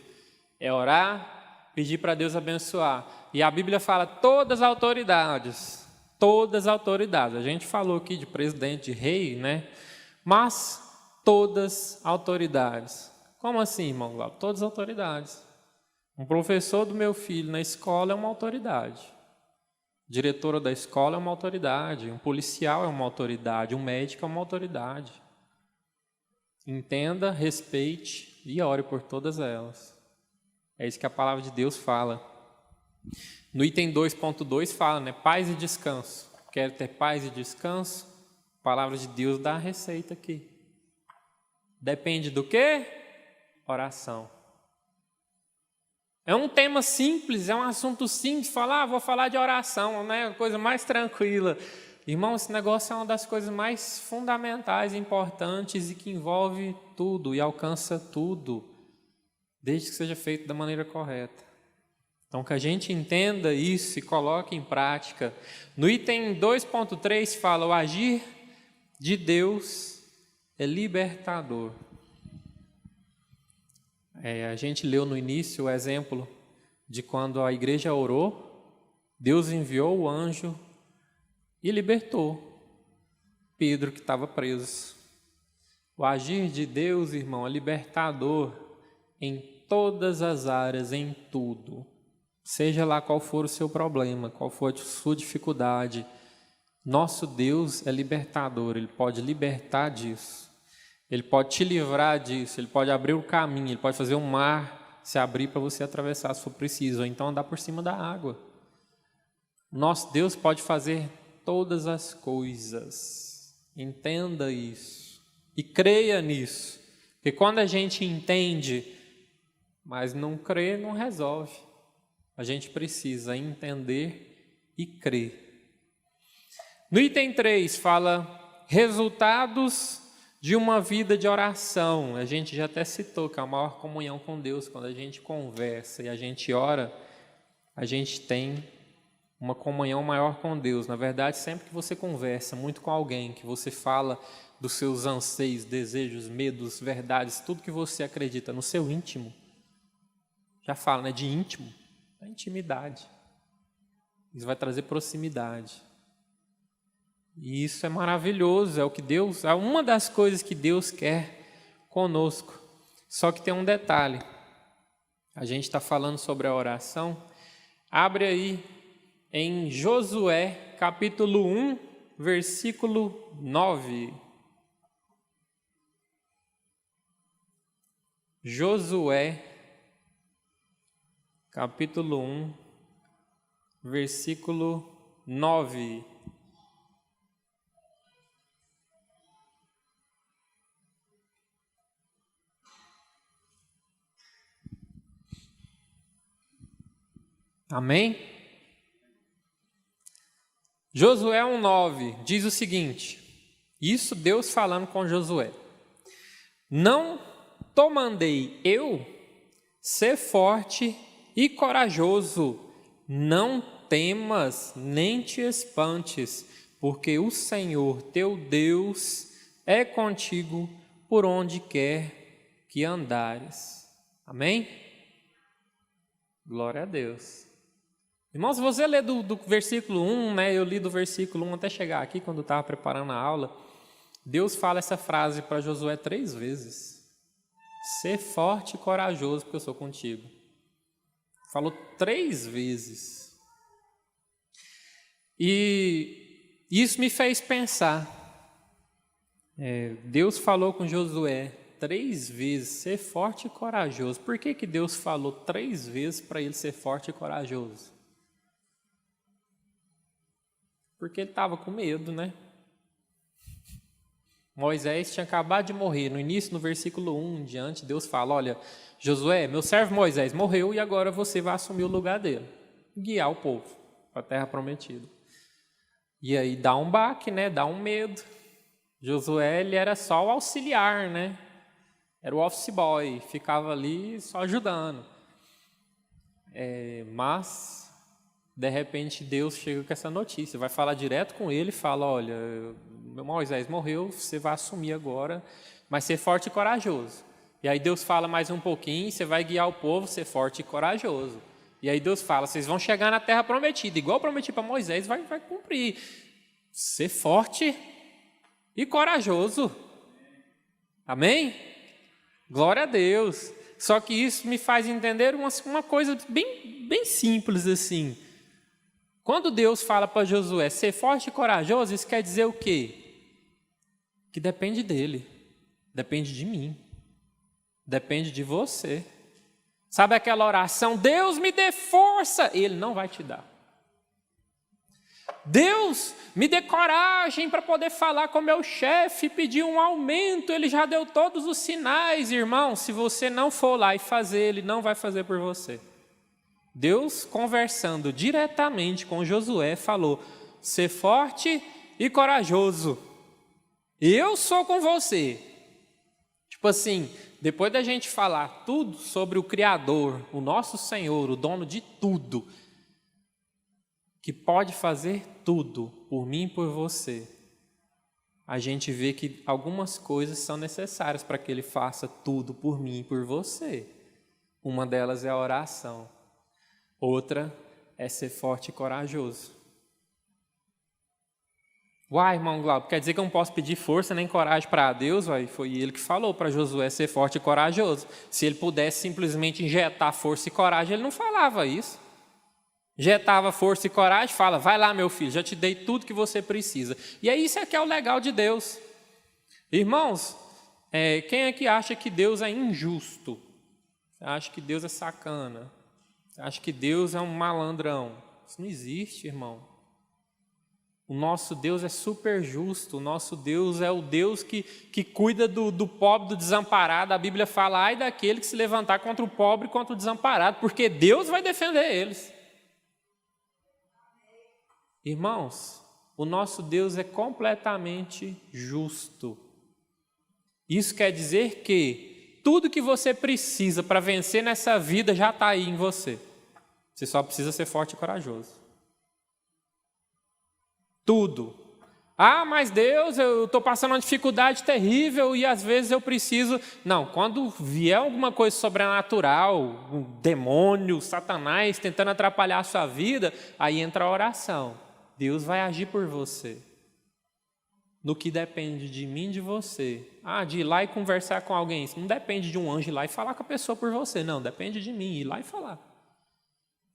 É orar, pedir para Deus abençoar. E a Bíblia fala todas as autoridades. Todas as autoridades. A gente falou aqui de presidente, de rei, né? Mas todas as autoridades. Como assim, irmão Glauco? Todas as autoridades. Um professor do meu filho na escola é uma autoridade. Diretora da escola é uma autoridade. Um policial é uma autoridade. Um médico é uma autoridade. Entenda, respeite e ore por todas elas. É isso que a palavra de Deus fala. No item 2.2 fala, né? Paz e descanso. Quer ter paz e descanso? A palavra de Deus dá a receita aqui. Depende do quê? Oração. É um tema simples, é um assunto simples. Falar, vou falar de oração, né? A coisa mais tranquila. Irmão, esse negócio é uma das coisas mais fundamentais, importantes e que envolve tudo e alcança tudo, desde que seja feito da maneira correta. Então, que a gente entenda isso e coloque em prática. No item 2.3 fala: o agir de Deus é libertador. A gente leu no início o exemplo de quando a igreja orou, Deus enviou o anjo e libertou Pedro, que estava preso. O agir de Deus, irmão, é libertador em todas as áreas, em tudo. Seja lá qual for o seu problema, qual for a sua dificuldade, nosso Deus é libertador, Ele pode libertar disso. Ele pode te livrar disso, Ele pode abrir o caminho, Ele pode fazer um mar se abrir para você atravessar se for preciso, ou então andar por cima da água. Nosso Deus pode fazer todas as coisas. Entenda isso e creia nisso. Porque quando a gente entende, mas não crê, não resolve. A gente precisa entender e crer. No item 3 fala resultados de uma vida de oração. A gente já até citou que é a maior comunhão com Deus. Quando a gente conversa e a gente ora, a gente tem uma comunhão maior com Deus. Na verdade, sempre que você conversa muito com alguém, que você fala dos seus anseios, desejos, medos, verdades, tudo que você acredita no seu íntimo, já fala, né, de íntimo, é intimidade. Isso vai trazer proximidade. E isso é maravilhoso, é o que Deus, é uma das coisas que Deus quer conosco. Só que tem um detalhe. A gente está falando sobre a oração. Abre aí em Josué, capítulo 1, versículo 9. Josué, capítulo 1, versículo 9. Amém? Josué 1,9 diz o seguinte, isso Deus falando com Josué: não te mandei eu ser forte e corajoso, não temas nem te espantes, porque o Senhor teu Deus é contigo por onde quer que andares. Amém? Glória a Deus. Irmãos, se você ler do versículo 1, né, eu li do versículo 1 até chegar aqui, quando eu estava preparando a aula, Deus fala essa frase para Josué 3 vezes. Ser forte e corajoso, porque eu sou contigo. Falou 3 vezes. E isso me fez pensar. Deus falou com Josué 3 vezes, ser forte e corajoso. Por que Deus falou 3 vezes para ele ser forte e corajoso? Porque ele estava com medo, né? Moisés tinha acabado de morrer. No início, no versículo 1 em diante, Deus fala: olha, Josué, meu servo Moisés morreu e agora você vai assumir o lugar dele, guiar o povo para a terra prometida. E aí dá um baque, né? Dá um medo. Josué, ele era só o auxiliar, né? Era o office boy, ficava ali só ajudando. Mas de repente Deus chega com essa notícia, vai falar direto com ele e fala: olha, meu Moisés morreu, você vai assumir agora, mas ser forte e corajoso. E aí Deus fala mais um pouquinho, você vai guiar o povo, ser forte e corajoso. E aí Deus fala: vocês vão chegar na terra prometida, igual eu prometi para Moisés, vai cumprir. Ser forte e corajoso. Amém? Glória a Deus. Só que isso me faz entender uma coisa bem simples assim. Quando Deus fala para Josué ser forte e corajoso, isso quer dizer o quê? Que depende dele, depende de mim, depende de você. Sabe aquela oração, Deus me dê força? Ele não vai te dar. Deus me dê coragem para poder falar com meu chefe, pedir um aumento, ele já deu todos os sinais, irmão. Se você não for lá e fazer, ele não vai fazer por você. Deus, conversando diretamente com Josué, falou: ser forte e corajoso. Eu sou com você. Tipo assim, depois da gente falar tudo sobre o Criador, o nosso Senhor, o dono de tudo, que pode fazer tudo por mim e por você, a gente vê que algumas coisas são necessárias para que Ele faça tudo por mim e por você. Uma delas é a oração. Outra é ser forte e corajoso. Uai, irmão Glauco, quer dizer que eu não posso pedir força nem coragem para Deus? Uai, foi ele que falou para Josué ser forte e corajoso. Se ele pudesse simplesmente injetar força e coragem, ele não falava isso. Injetava força e coragem, fala: vai lá, meu filho, já te dei tudo que você precisa. E é isso que é o legal de Deus. Irmãos, quem é que acha que Deus é injusto? Acha que Deus é sacana? Acha que Deus é um malandrão? Isso não existe, irmão. O nosso Deus é super justo. O nosso Deus é o Deus que cuida do pobre, do desamparado. A Bíblia fala: ai daquele que se levantar contra o pobre e contra o desamparado, porque Deus vai defender eles. Irmãos, o nosso Deus é completamente justo. Isso quer dizer que tudo que você precisa para vencer nessa vida já está aí em você. Você só precisa ser forte e corajoso. Tudo. Ah, mas Deus, eu estou passando uma dificuldade terrível e às vezes eu preciso... Não, quando vier alguma coisa sobrenatural, um demônio, Satanás tentando atrapalhar a sua vida, aí entra a oração. Deus vai agir por você. No que depende de mim e de você. De ir lá e conversar com alguém. Isso não depende de um anjo ir lá e falar com a pessoa por você. Não, depende de mim ir lá e falar.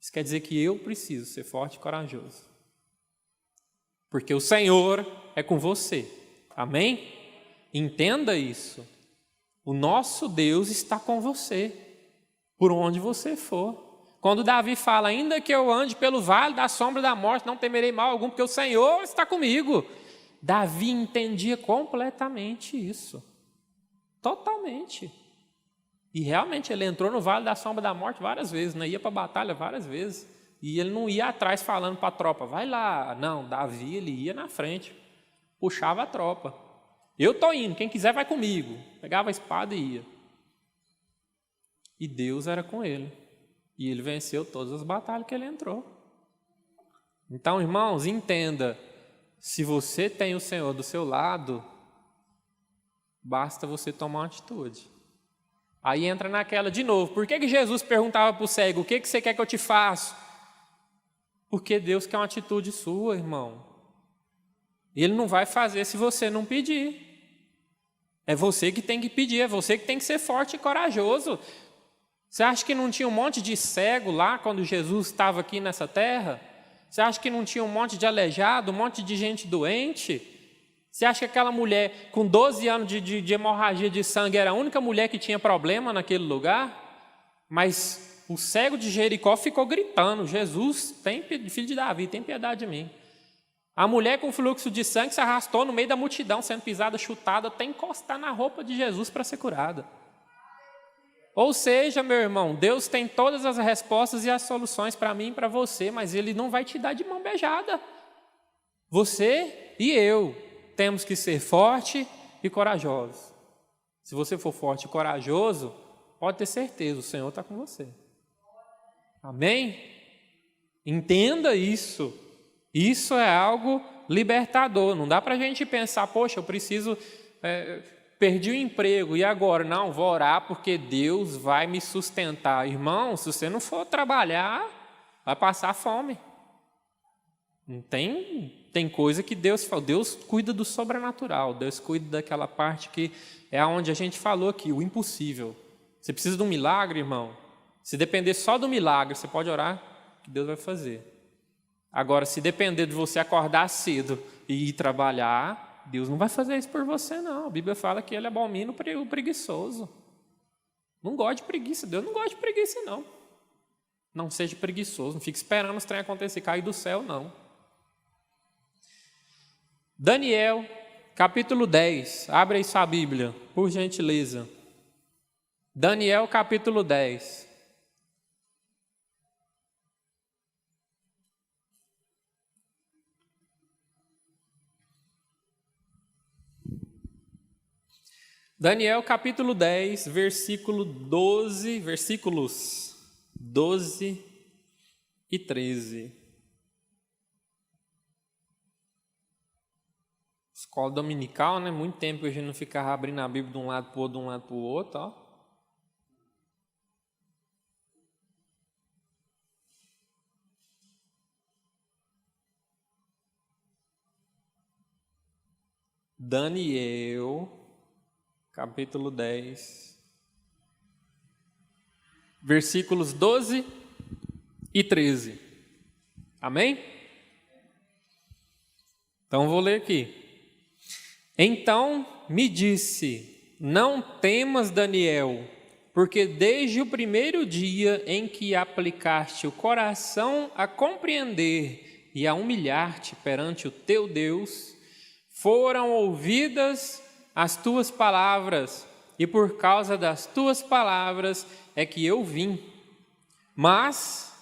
Isso quer dizer que eu preciso ser forte e corajoso. Porque o Senhor é com você. Amém? Entenda isso. O nosso Deus está com você. Por onde você for. Quando Davi fala, ainda que eu ande pelo vale da sombra da morte, não temerei mal algum, porque o Senhor está comigo. Davi entendia completamente isso. Totalmente. E realmente ele entrou no vale da sombra da morte várias vezes, né? Ia para a batalha várias vezes. E ele não ia atrás falando para a tropa, vai lá. Não, Davi ele ia na frente, puxava a tropa. Eu estou indo, quem quiser vai comigo. Pegava a espada e ia. E Deus era com ele. E ele venceu todas as batalhas que ele entrou. Então, irmãos, entenda. Se você tem o Senhor do seu lado, basta você tomar uma atitude. Aí entra naquela de novo. Por que Jesus perguntava para o cego, o que você quer que eu te faça? Porque Deus quer uma atitude sua, irmão. Ele não vai fazer se você não pedir. É você que tem que pedir, é você que tem que ser forte e corajoso. Você acha que não tinha um monte de cego lá quando Jesus estava aqui nessa terra? Você acha que não tinha um monte de aleijado, um monte de gente doente? Você acha que aquela mulher com 12 anos de hemorragia de sangue era a única mulher que tinha problema naquele lugar? Mas o cego de Jericó ficou gritando, Jesus, filho de Davi, tem piedade de mim. A mulher com fluxo de sangue se arrastou no meio da multidão, sendo pisada, chutada, até encostar na roupa de Jesus para ser curada. Ou seja, meu irmão, Deus tem todas as respostas e as soluções para mim e para você, mas Ele não vai te dar de mão beijada. Você e eu temos que ser forte e corajosos. Se você for forte e corajoso, pode ter certeza, o Senhor está com você. Amém? Entenda isso. Isso é algo libertador. Não dá para a gente pensar, poxa, eu preciso... perdi o emprego, e agora? Não, vou orar porque Deus vai me sustentar. Irmão, se você não for trabalhar, vai passar fome. Não tem coisa que Deus fala. Deus cuida do sobrenatural, Deus cuida daquela parte que é onde a gente falou aqui, o impossível. Você precisa de um milagre, irmão? Se depender só do milagre, você pode orar que Deus vai fazer. Agora, se depender de você acordar cedo e ir trabalhar, Deus não vai fazer isso por você, não. A Bíblia fala que Ele abomina o preguiçoso. Não gosta de preguiça. Deus não gosta de preguiça, não. Não seja preguiçoso. Não fique esperando os trem acontecer, cair do céu, não. Daniel, capítulo 10. Abre aí sua Bíblia, por gentileza. Daniel, capítulo 10. Daniel capítulo 10, versículos 12 e 13. Escola dominical, né? Muito tempo que a gente não ficava abrindo a Bíblia de um lado para o outro, de um lado para o outro, ó. Daniel capítulo 10, versículos 12 e 13. Amém? Então vou ler aqui. Então me disse, não temas, Daniel, porque desde o primeiro dia em que aplicaste o coração a compreender e a humilhar-te perante o teu Deus, foram ouvidas as tuas palavras, e por causa das tuas palavras é que eu vim. Mas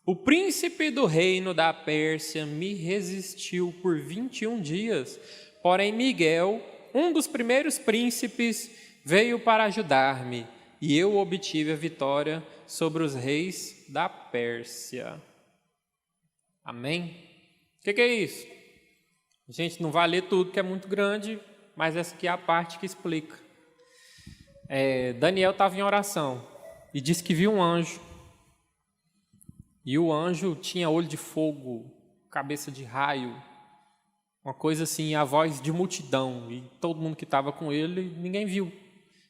o príncipe do reino da Pérsia me resistiu por 21 dias. Porém, Miguel, um dos primeiros príncipes, veio para ajudar-me, e eu obtive a vitória sobre os reis da Pérsia. Amém? O que é isso? A gente não vai ler tudo, que é muito grande, mas essa aqui é a parte que explica. Daniel estava em oração e disse que viu um anjo. E o anjo tinha olho de fogo, cabeça de raio, uma coisa assim, a voz de multidão. E todo mundo que estava com ele, ninguém viu.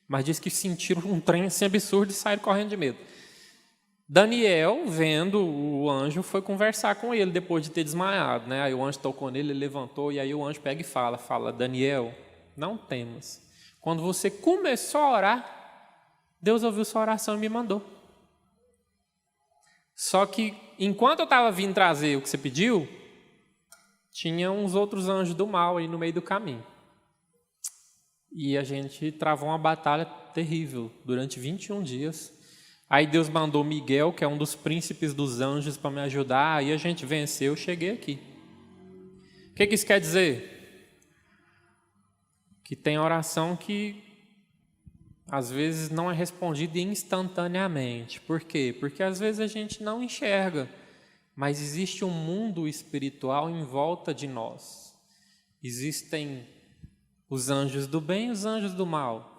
Mas disse que sentiram um trem assim absurdo e saíram correndo de medo. Daniel, vendo o anjo, foi conversar com ele depois de ter desmaiado, né? Aí o anjo tocou nele, ele levantou, e aí o anjo pega e fala, Daniel, não temas. Quando você começou a orar, Deus ouviu sua oração e me mandou. Só que, enquanto eu estava vindo trazer o que você pediu, tinha uns outros anjos do mal aí no meio do caminho. E a gente travou uma batalha terrível durante 21 dias. Aí Deus mandou Miguel, que é um dos príncipes dos anjos, para me ajudar. Aí a gente venceu, cheguei aqui. O que isso quer dizer? Que tem oração que às vezes não é respondida instantaneamente. Por quê? Porque às vezes a gente não enxerga, mas existe um mundo espiritual em volta de nós. Existem os anjos do bem e os anjos do mal.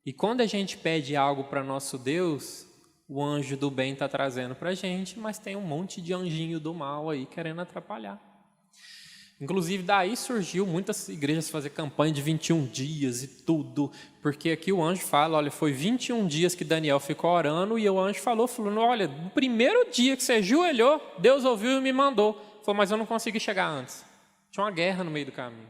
E quando a gente pede algo para nosso Deus, o anjo do bem está trazendo para a gente, mas tem um monte de anjinho do mal aí querendo atrapalhar. Inclusive, daí surgiu muitas igrejas fazer campanha de 21 dias e tudo, porque aqui o anjo fala, olha, foi 21 dias que Daniel ficou orando, e o anjo falou, olha, no primeiro dia que você ajoelhou, Deus ouviu e me mandou. Falou, mas eu não consegui chegar antes. Tinha uma guerra no meio do caminho.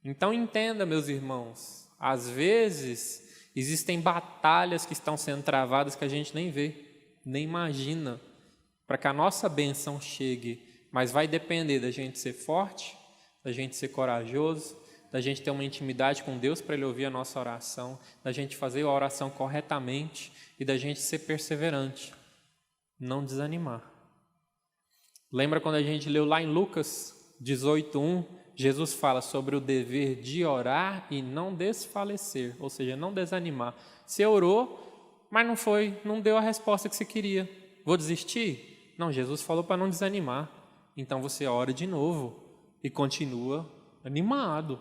Então entenda, meus irmãos, às vezes existem batalhas que estão sendo travadas que a gente nem vê, nem imagina, para que a nossa bênção chegue. Mas vai depender da gente ser forte, da gente ser corajoso, da gente ter uma intimidade com Deus para Ele ouvir a nossa oração, da gente fazer a oração corretamente e da gente ser perseverante, não desanimar. Lembra quando a gente leu lá em Lucas 18:1, Jesus fala sobre o dever de orar e não desfalecer, ou seja, não desanimar. Você orou, mas não deu a resposta que você queria. Vou desistir? Não, Jesus falou para não desanimar. Então você ora de novo e continua animado.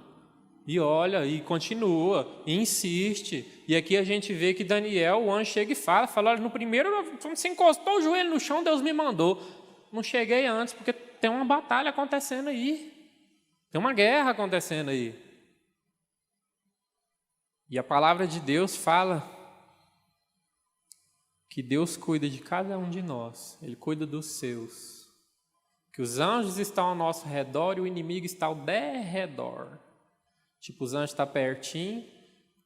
E olha, e continua, e insiste. E aqui a gente vê que Daniel, o anjo chega e fala, olha, no primeiro, você encostou o joelho no chão, Deus me mandou. Não cheguei antes, porque tem uma batalha acontecendo aí. Tem uma guerra acontecendo aí. E a palavra de Deus fala que Deus cuida de cada um de nós. Ele cuida dos seus. Que os anjos estão ao nosso redor e o inimigo está ao derredor. Tipo, os anjos estão pertinho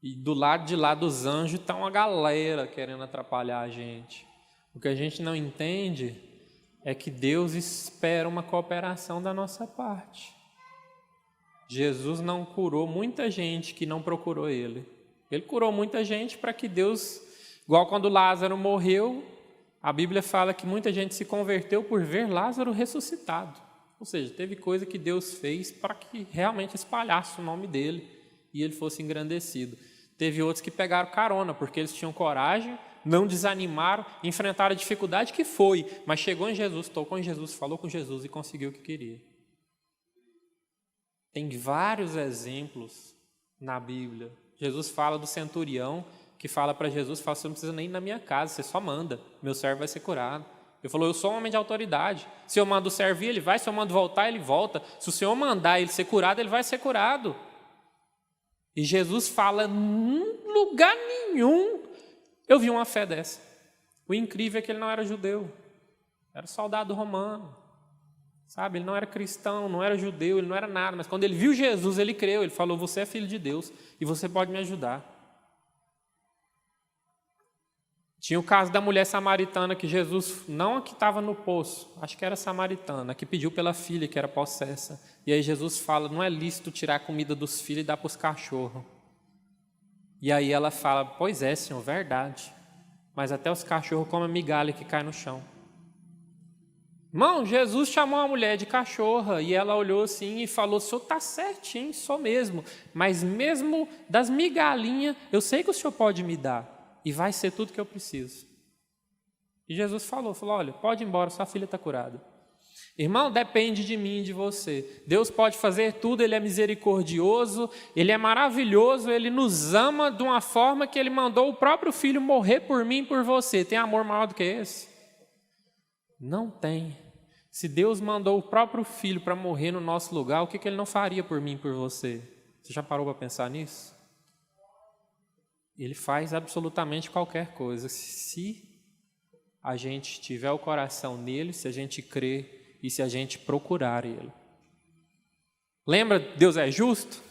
e do lado de lá dos anjos está uma galera querendo atrapalhar a gente. O que a gente não entende é que Deus espera uma cooperação da nossa parte. Jesus não curou muita gente que não procurou Ele. Ele curou muita gente para que Deus, igual quando Lázaro morreu, a Bíblia fala que muita gente se converteu por ver Lázaro ressuscitado. Ou seja, teve coisa que Deus fez para que realmente espalhasse o nome dele e ele fosse engrandecido. Teve outros que pegaram carona, porque eles tinham coragem, não desanimaram, enfrentaram a dificuldade que foi, mas chegou em Jesus, tocou em Jesus, falou com Jesus e conseguiu o que queria. Tem vários exemplos na Bíblia. Jesus fala do centurião, que fala para Jesus, fala, você não precisa nem ir na minha casa, você só manda, meu servo vai ser curado. Ele falou, eu sou um homem de autoridade, se eu mando servir, ele vai, se eu mando voltar, ele volta, se o Senhor mandar ele ser curado, ele vai ser curado. E Jesus fala, em lugar nenhum eu vi uma fé dessa. O incrível é que ele não era judeu, era soldado romano, sabe? Ele não era cristão, não era judeu, ele não era nada, mas quando ele viu Jesus, ele creu, ele falou, você é filho de Deus e você pode me ajudar. Tinha o caso da mulher samaritana que Jesus, não a que estava no poço, acho que era samaritana, que pediu pela filha que era possessa. E aí Jesus fala, não é lícito tirar a comida dos filhos e dar para os cachorros. E aí ela fala, pois é, Senhor, verdade. Mas até os cachorros comem a migalha que cai no chão. Irmão, Jesus chamou a mulher de cachorra e ela olhou assim e falou, o senhor está certinho, sou mesmo. Mas mesmo das migalhinhas, eu sei que o senhor pode me dar. E vai ser tudo que eu preciso. E Jesus falou, olha, pode ir embora, sua filha está curada. Irmão, depende de mim e de você. Deus pode fazer tudo, Ele é misericordioso, Ele é maravilhoso, Ele nos ama de uma forma que Ele mandou o próprio Filho morrer por mim e por você. Tem amor maior do que esse? Não tem. Se Deus mandou o próprio Filho para morrer no nosso lugar, o que Ele não faria por mim e por você? Você já parou para pensar nisso? Ele faz absolutamente qualquer coisa, se a gente tiver o coração nele, se a gente crer e se a gente procurar ele. Lembra, Deus é justo?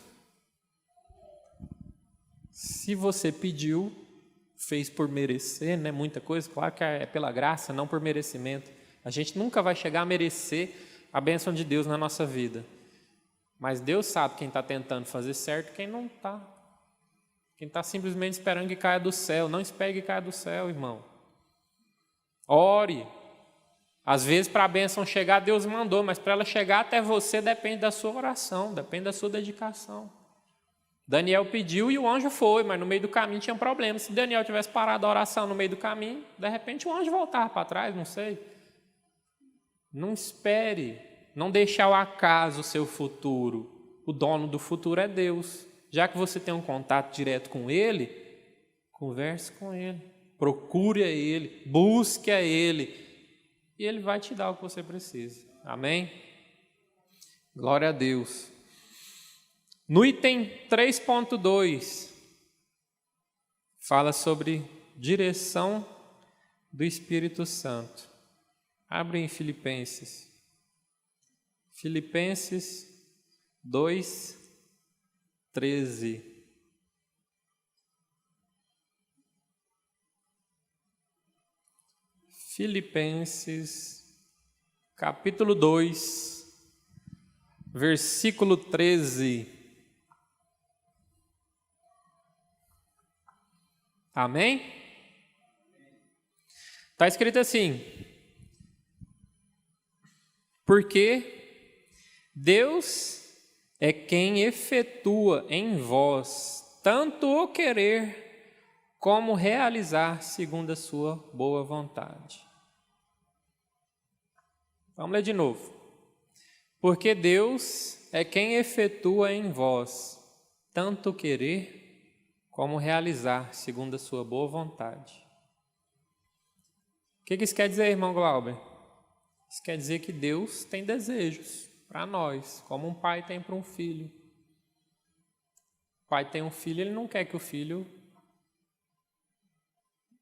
Se você pediu, fez por merecer, né? Muita coisa, claro que é pela graça, não por merecimento. A gente nunca vai chegar a merecer a bênção de Deus na nossa vida. Mas Deus sabe quem está tentando fazer certo e quem não está. Quem está simplesmente esperando que caia do céu. Não espere que caia do céu, irmão. Ore. Às vezes, para a bênção chegar, Deus mandou, mas para ela chegar até você depende da sua oração, depende da sua dedicação. Daniel pediu e o anjo foi, mas no meio do caminho tinha um problema. Se Daniel tivesse parado a oração no meio do caminho, de repente o anjo voltava para trás, não sei. Não espere, não deixe ao acaso o seu futuro. O dono do futuro é Deus. Já que você tem um contato direto com Ele, converse com Ele, procure a Ele, busque a Ele, e Ele vai te dar o que você precisa. Amém? Glória a Deus. No item 3.2, fala sobre direção do Espírito Santo. Abre em Filipenses. Filipenses 2:13. Filipenses, capítulo 2, versículo 13. Amém? Está escrito assim: porque Deus é quem efetua em vós tanto o querer como realizar segundo a sua boa vontade. Vamos ler de novo. Porque Deus é quem efetua em vós tanto o querer como realizar segundo a sua boa vontade. O que isso quer dizer, irmão Glauber? Isso quer dizer que Deus tem desejos para nós, como um pai tem para um filho. O pai tem um filho, ele não quer que o filho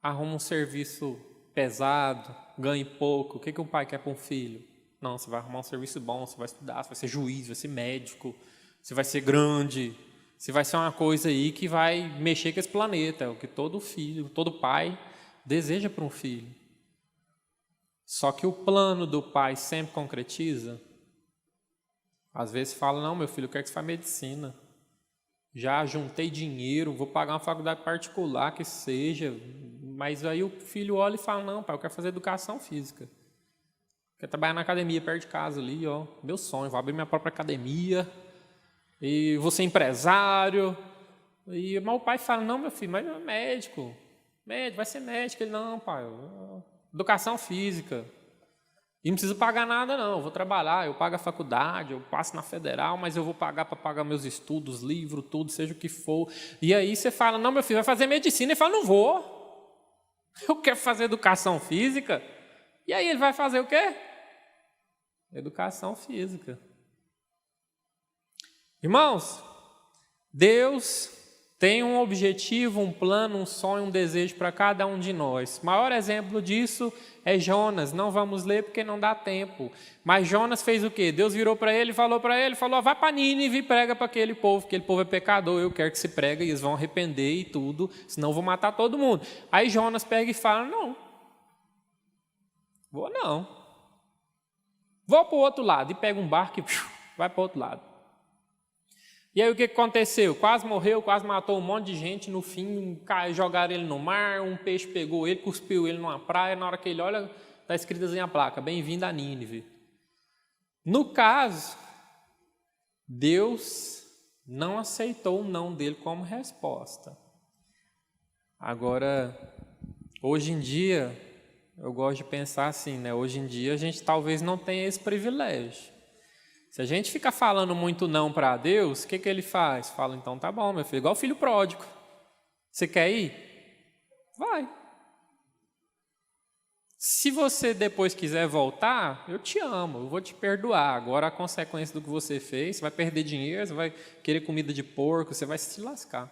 arrume um serviço pesado, ganhe pouco. O que um pai quer para um filho? Não, você vai arrumar um serviço bom, você vai estudar, você vai ser juiz, vai ser médico, você vai ser grande, você vai ser uma coisa aí que vai mexer com esse planeta. É o que todo filho, todo pai deseja para um filho. Só que o plano do pai sempre concretiza. Às vezes fala, não, meu filho, eu quero que você faça medicina. Já juntei dinheiro, vou pagar uma faculdade particular que seja. Mas aí o filho olha e fala, não, pai, eu quero fazer educação física. Quero trabalhar na academia perto de casa ali, ó. Meu sonho, vou abrir minha própria academia. E vou ser empresário. Mas o pai fala, não, meu filho, mas é médico. Médico, vai ser médico. Ele, não, pai, educação física. E não preciso pagar nada, não. Eu vou trabalhar, eu pago a faculdade, eu passo na federal, mas eu vou pagar para pagar meus estudos, livro, tudo, seja o que for. E aí você fala, não, meu filho, vai fazer medicina. Ele fala, não vou. Eu quero fazer educação física. E aí ele vai fazer o quê? Educação física. Irmãos, Deus tem um objetivo, um plano, um sonho, um desejo para cada um de nós. O maior exemplo disso é Jonas. Não vamos ler porque não dá tempo. Mas Jonas fez o quê? Deus virou para ele, falou, vai para Nínive e prega para aquele povo é pecador, eu quero que se pregue e eles vão arrepender e tudo, senão eu vou matar todo mundo. Aí Jonas pega e fala, não, vou não. Vou para o outro lado. E pega um barco e vai para o outro lado. E aí o que aconteceu? Quase morreu, quase matou um monte de gente. No fim, jogaram ele no mar, um peixe pegou ele, cuspiu ele numa praia. Na hora que ele olha, está escrita assim a placa, bem-vindo a Nínive. No caso, Deus não aceitou o não dele como resposta. Agora, hoje em dia, eu gosto de pensar assim, né? Hoje em dia a gente talvez não tenha esse privilégio. Se a gente fica falando muito não para Deus, o que ele faz? Fala, então tá bom, meu filho, igual o filho pródigo. Você quer ir? Vai. Se você depois quiser voltar, eu te amo, eu vou te perdoar. Agora a consequência do que você fez, você vai perder dinheiro, você vai querer comida de porco, você vai se lascar.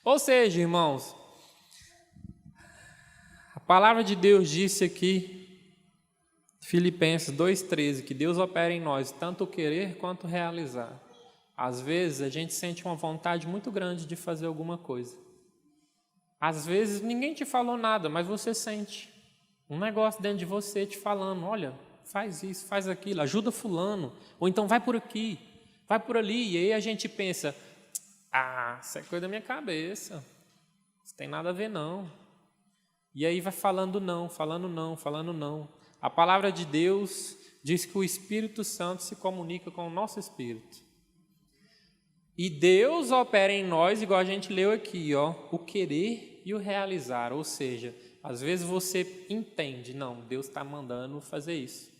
Ou seja, irmãos, a palavra de Deus disse aqui, Filipenses 2,13, que Deus opera em nós tanto o querer quanto o realizar. Às vezes a gente sente uma vontade muito grande de fazer alguma coisa. Às vezes ninguém te falou nada, mas você sente um negócio dentro de você te falando, olha, faz isso, faz aquilo, ajuda fulano, ou então vai por aqui, vai por ali, e aí a gente pensa, isso é coisa da minha cabeça, isso tem nada a ver não. E aí vai falando não, falando não, falando não. A palavra de Deus diz que o Espírito Santo se comunica com o nosso espírito. E Deus opera em nós, igual a gente leu aqui, o querer e o realizar. Ou seja, às vezes você entende, não, Deus está mandando fazer isso.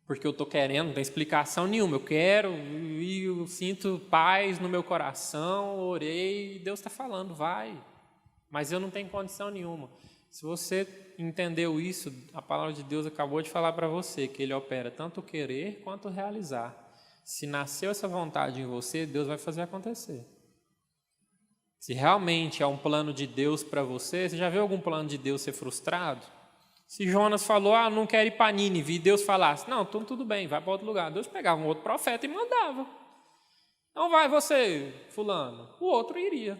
Porque eu estou querendo, não tem explicação nenhuma. Eu quero e eu sinto paz no meu coração, orei, e Deus está falando, vai. Mas eu não tenho condição nenhuma. Se você entendeu isso, a palavra de Deus acabou de falar para você que Ele opera tanto o querer quanto o realizar. Se nasceu essa vontade em você, Deus vai fazer acontecer. Se realmente é um plano de Deus para você, você já viu algum plano de Deus ser frustrado? Se Jonas falou, não quero ir para Nínive, e Deus falasse, não, então tudo bem, vai para outro lugar. Deus pegava um outro profeta e mandava. Não vai você, fulano. O outro iria.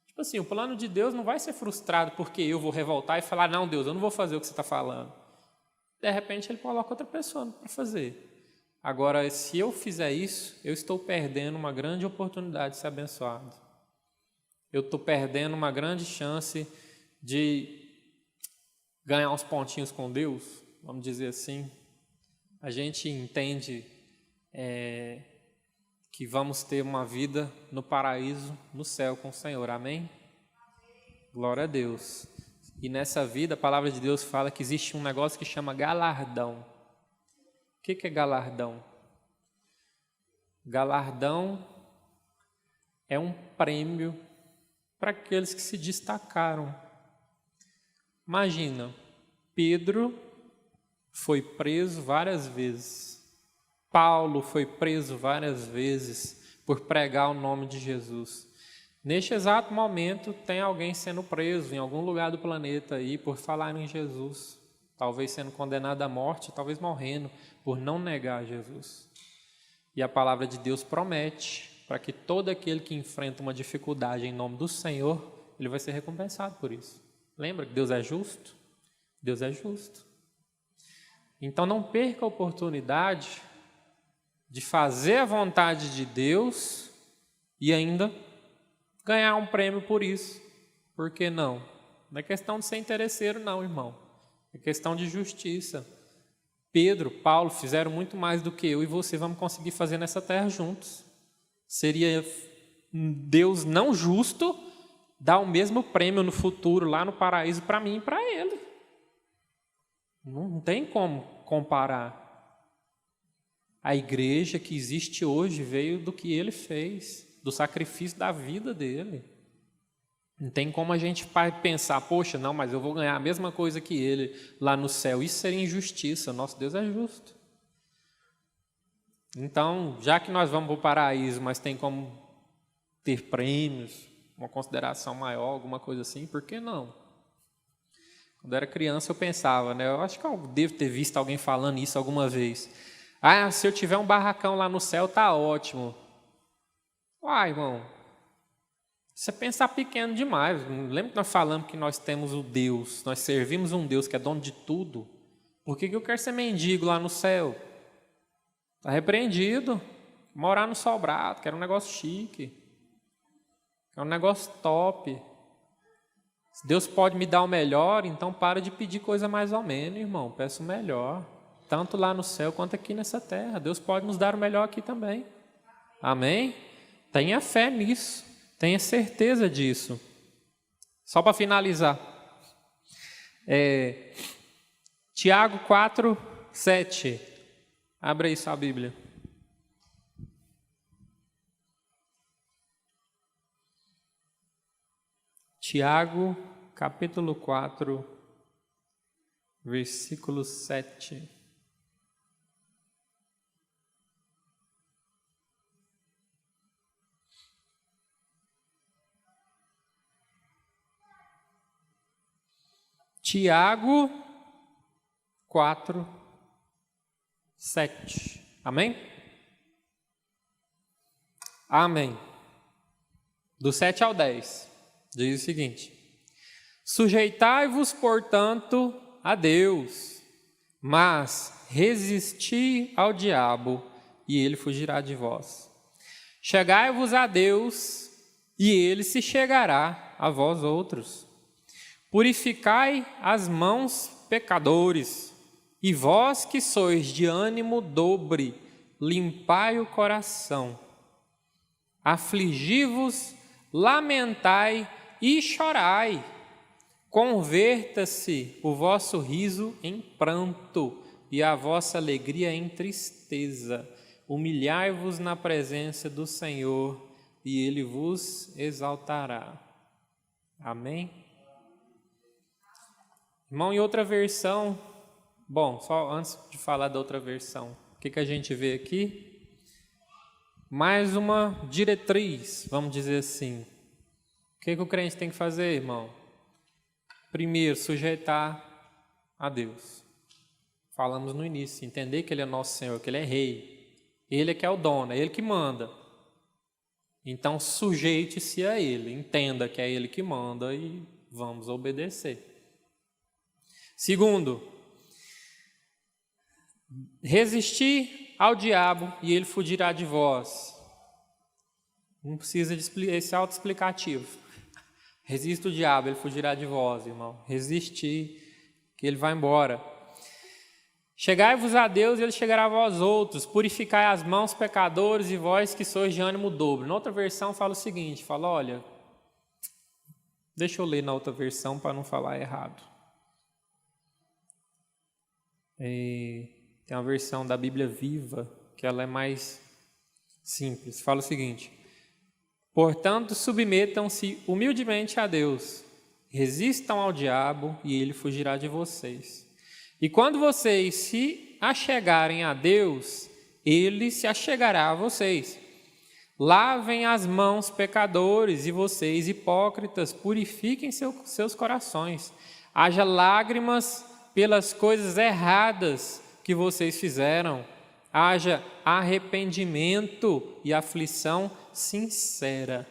Tipo assim, o plano de Deus não vai ser frustrado porque eu vou revoltar e falar, não, Deus, eu não vou fazer o que você está falando. De repente, Ele coloca outra pessoa para fazer. Agora, se eu fizer isso, eu estou perdendo uma grande oportunidade de ser abençoado. Eu estou perdendo uma grande chance de ganhar uns pontinhos com Deus, vamos dizer assim. A gente entende que vamos ter uma vida no paraíso, no céu com o Senhor, amém? Glória a Deus. E nessa vida, a palavra de Deus fala que existe um negócio que chama galardão. O que é galardão? Galardão é um prêmio para aqueles que se destacaram. Imagina, Pedro foi preso várias vezes. Paulo foi preso várias vezes por pregar o nome de Jesus. Neste exato momento, tem alguém sendo preso em algum lugar do planeta aí por falar em Jesus. Talvez sendo condenado à morte, talvez morrendo por não negar Jesus. E a palavra de Deus promete para que todo aquele que enfrenta uma dificuldade em nome do Senhor, ele vai ser recompensado por isso. Lembra que Deus é justo? Deus é justo. Então não perca a oportunidade de fazer a vontade de Deus e ainda ganhar um prêmio por isso. Por que não? Não é questão de ser interesseiro não, irmão. É questão de justiça. Pedro, Paulo fizeram muito mais do que eu e você vamos conseguir fazer nessa terra juntos. Seria Deus não justo dar o mesmo prêmio no futuro, lá no paraíso, para mim e para ele. Não tem como comparar. A igreja que existe hoje veio do que ele fez, do sacrifício da vida dele. Não tem como a gente pensar, poxa, não, mas eu vou ganhar a mesma coisa que ele lá no céu. Isso seria injustiça, nosso Deus é justo. Então, já que nós vamos para o paraíso, mas tem como ter prêmios, uma consideração maior, alguma coisa assim, por que não? Quando eu era criança eu pensava, eu acho que eu devo ter visto alguém falando isso alguma vez. Se eu tiver um barracão lá no céu, tá ótimo. Irmão, você pensar pequeno demais. Lembra que nós falamos que nós temos o Deus, nós servimos um Deus que é dono de tudo? Por que eu quero ser mendigo lá no céu? Está repreendido. Morar no sobrado, que era um negócio chique. É um negócio top. Se Deus pode me dar o melhor, então para de pedir coisa mais ou menos, irmão. Peço o melhor. Tanto lá no céu quanto aqui nessa terra. Deus pode nos dar o melhor aqui também. Amém? Tenha fé nisso. Tenha certeza disso. Só para finalizar. Tiago 4, 7. Abre aí sua Bíblia. Tiago, capítulo 4, versículo 7. Tiago 4, 7. Amém? Amém. Do 7 ao 10. Diz o seguinte: sujeitai-vos, portanto, a Deus, mas resisti ao diabo, e ele fugirá de vós. Chegai-vos a Deus, e ele se chegará a vós outros. Purificai as mãos, pecadores, e vós que sois de ânimo dobre, limpai o coração. Afligi-vos, lamentai e chorai. Converta-se o vosso riso em pranto e a vossa alegria em tristeza. Humilhai-vos na presença do Senhor e Ele vos exaltará. Amém? Irmão, em outra versão, bom, só antes de falar da outra versão, o que a gente vê aqui? Mais uma diretriz, vamos dizer assim. O que o crente tem que fazer, irmão? Primeiro, sujeitar a Deus. Falamos no início, entender que Ele é nosso Senhor, que Ele é Rei. Ele é que é o dono, é Ele que manda. Então, sujeite-se a Ele, entenda que é Ele que manda e vamos obedecer. Segundo, resistir ao diabo e ele fugirá de vós. Não precisa esse autoexplicativo. Resista o diabo, ele fugirá de vós, irmão. Resistir, que ele vai embora. Chegai-vos a Deus e ele chegará a vós outros. Purificai as mãos, pecadores, e vós que sois de ânimo dobro. Na outra versão fala o seguinte, fala, olha, deixa eu ler na outra versão para não falar errado. Tem uma versão da Bíblia Viva, que ela é mais simples. Fala o seguinte: portanto, submetam-se humildemente a Deus, resistam ao diabo e ele fugirá de vocês. E quando vocês se achegarem a Deus, ele se achegará a vocês. Lavem as mãos, pecadores, e vocês, hipócritas, purifiquem seus corações. Haja lágrimas pelas coisas erradas que vocês fizeram. Haja arrependimento e aflição sincera.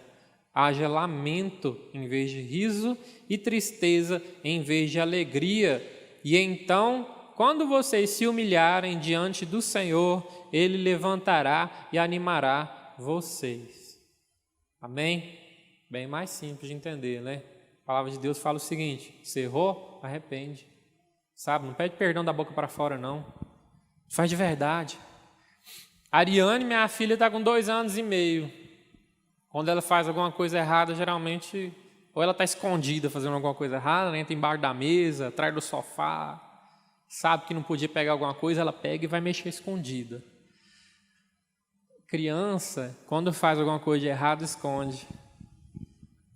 Haja lamento em vez de riso e tristeza em vez de alegria. E então, quando vocês se humilharem diante do Senhor, Ele levantará e animará vocês. Amém? Bem mais simples de entender, né? A palavra de Deus fala o seguinte: você errou? Arrepende. Sabe, não pede perdão da boca para fora, não. Faz de verdade. A Ariane, minha filha, está com 2 anos e meio. Quando ela faz alguma coisa errada, geralmente, ou ela está escondida fazendo alguma coisa errada, né? Entra embaixo da mesa, atrás do sofá, sabe que não podia pegar alguma coisa, ela pega e vai mexer escondida. Criança, quando faz alguma coisa de errado, esconde.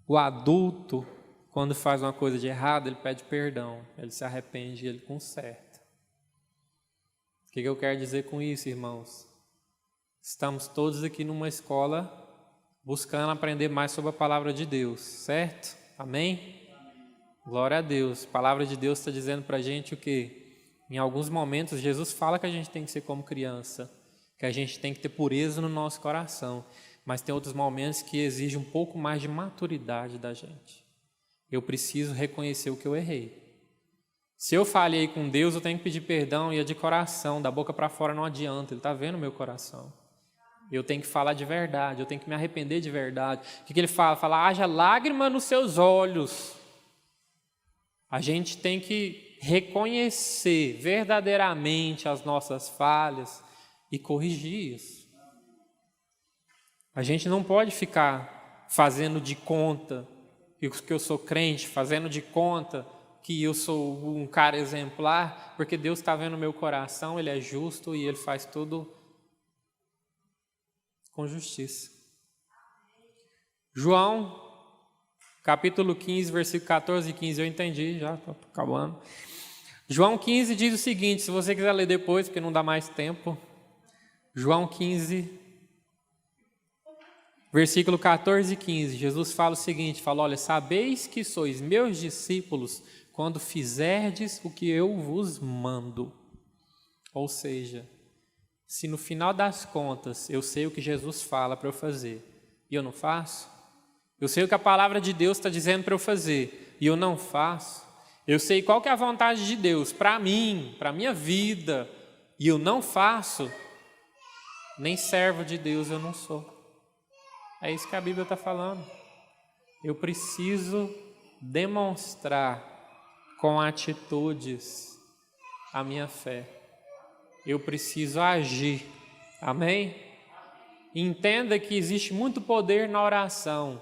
O adulto, quando faz uma coisa de errado, ele pede perdão, ele se arrepende e ele conserta. O que eu quero dizer com isso, irmãos? Estamos todos aqui numa escola buscando aprender mais sobre a palavra de Deus, certo? Amém? Glória a Deus. A palavra de Deus está dizendo para a gente o quê? Em alguns momentos, Jesus fala que a gente tem que ser como criança, que a gente tem que ter pureza no nosso coração, mas tem outros momentos que exigem um pouco mais de maturidade da gente. Eu preciso reconhecer o que eu errei. Se eu falhei com Deus, eu tenho que pedir perdão, e é de coração, da boca para fora não adianta, Ele está vendo o meu coração. Eu tenho que falar de verdade, eu tenho que me arrepender de verdade. O que ele fala? Fala, haja lágrima nos seus olhos. A gente tem que reconhecer verdadeiramente as nossas falhas e corrigir isso. A gente não pode ficar fazendo de conta que eu sou crente, fazendo de conta que eu sou um cara exemplar, porque Deus está vendo o meu coração, Ele é justo e Ele faz tudo com justiça. João, capítulo 15, versículo 14 e 15, eu entendi, já estou acabando. João 15 diz o seguinte, se você quiser ler depois, porque não dá mais tempo. João 15, versículo 14 e 15, Jesus fala o seguinte, fala, olha, sabeis que sois meus discípulos quando fizerdes o que eu vos mando. Ou seja, se no final das contas eu sei o que Jesus fala para eu fazer e eu não faço, Eu sei o que a palavra de Deus está dizendo para eu fazer e eu não faço. Eu sei qual que é a vontade de Deus para mim, para a minha vida, e eu não faço, nem servo de Deus eu não sou. É isso que a Bíblia está falando. Eu preciso demonstrar com atitudes a minha fé. Eu preciso agir. Amém? Entenda que existe muito poder na oração.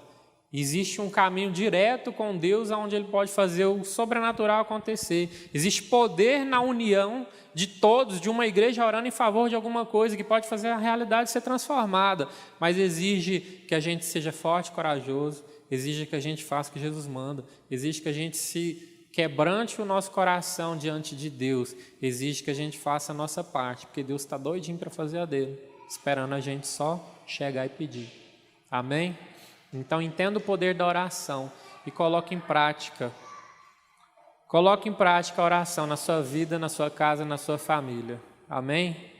Existe um caminho direto com Deus onde Ele pode fazer o sobrenatural acontecer. Existe poder na união de todos, de uma igreja orando em favor de alguma coisa que pode fazer a realidade ser transformada. Mas exige que a gente seja forte e corajoso, exige que a gente faça o que Jesus manda, exige que a gente se quebrante o nosso coração diante de Deus, exige que a gente faça a nossa parte, porque Deus está doidinho para fazer a dele, esperando a gente só chegar e pedir. Amém? Então entenda o poder da oração e coloque em prática. Coloque em prática a oração na sua vida, na sua casa, na sua família. Amém?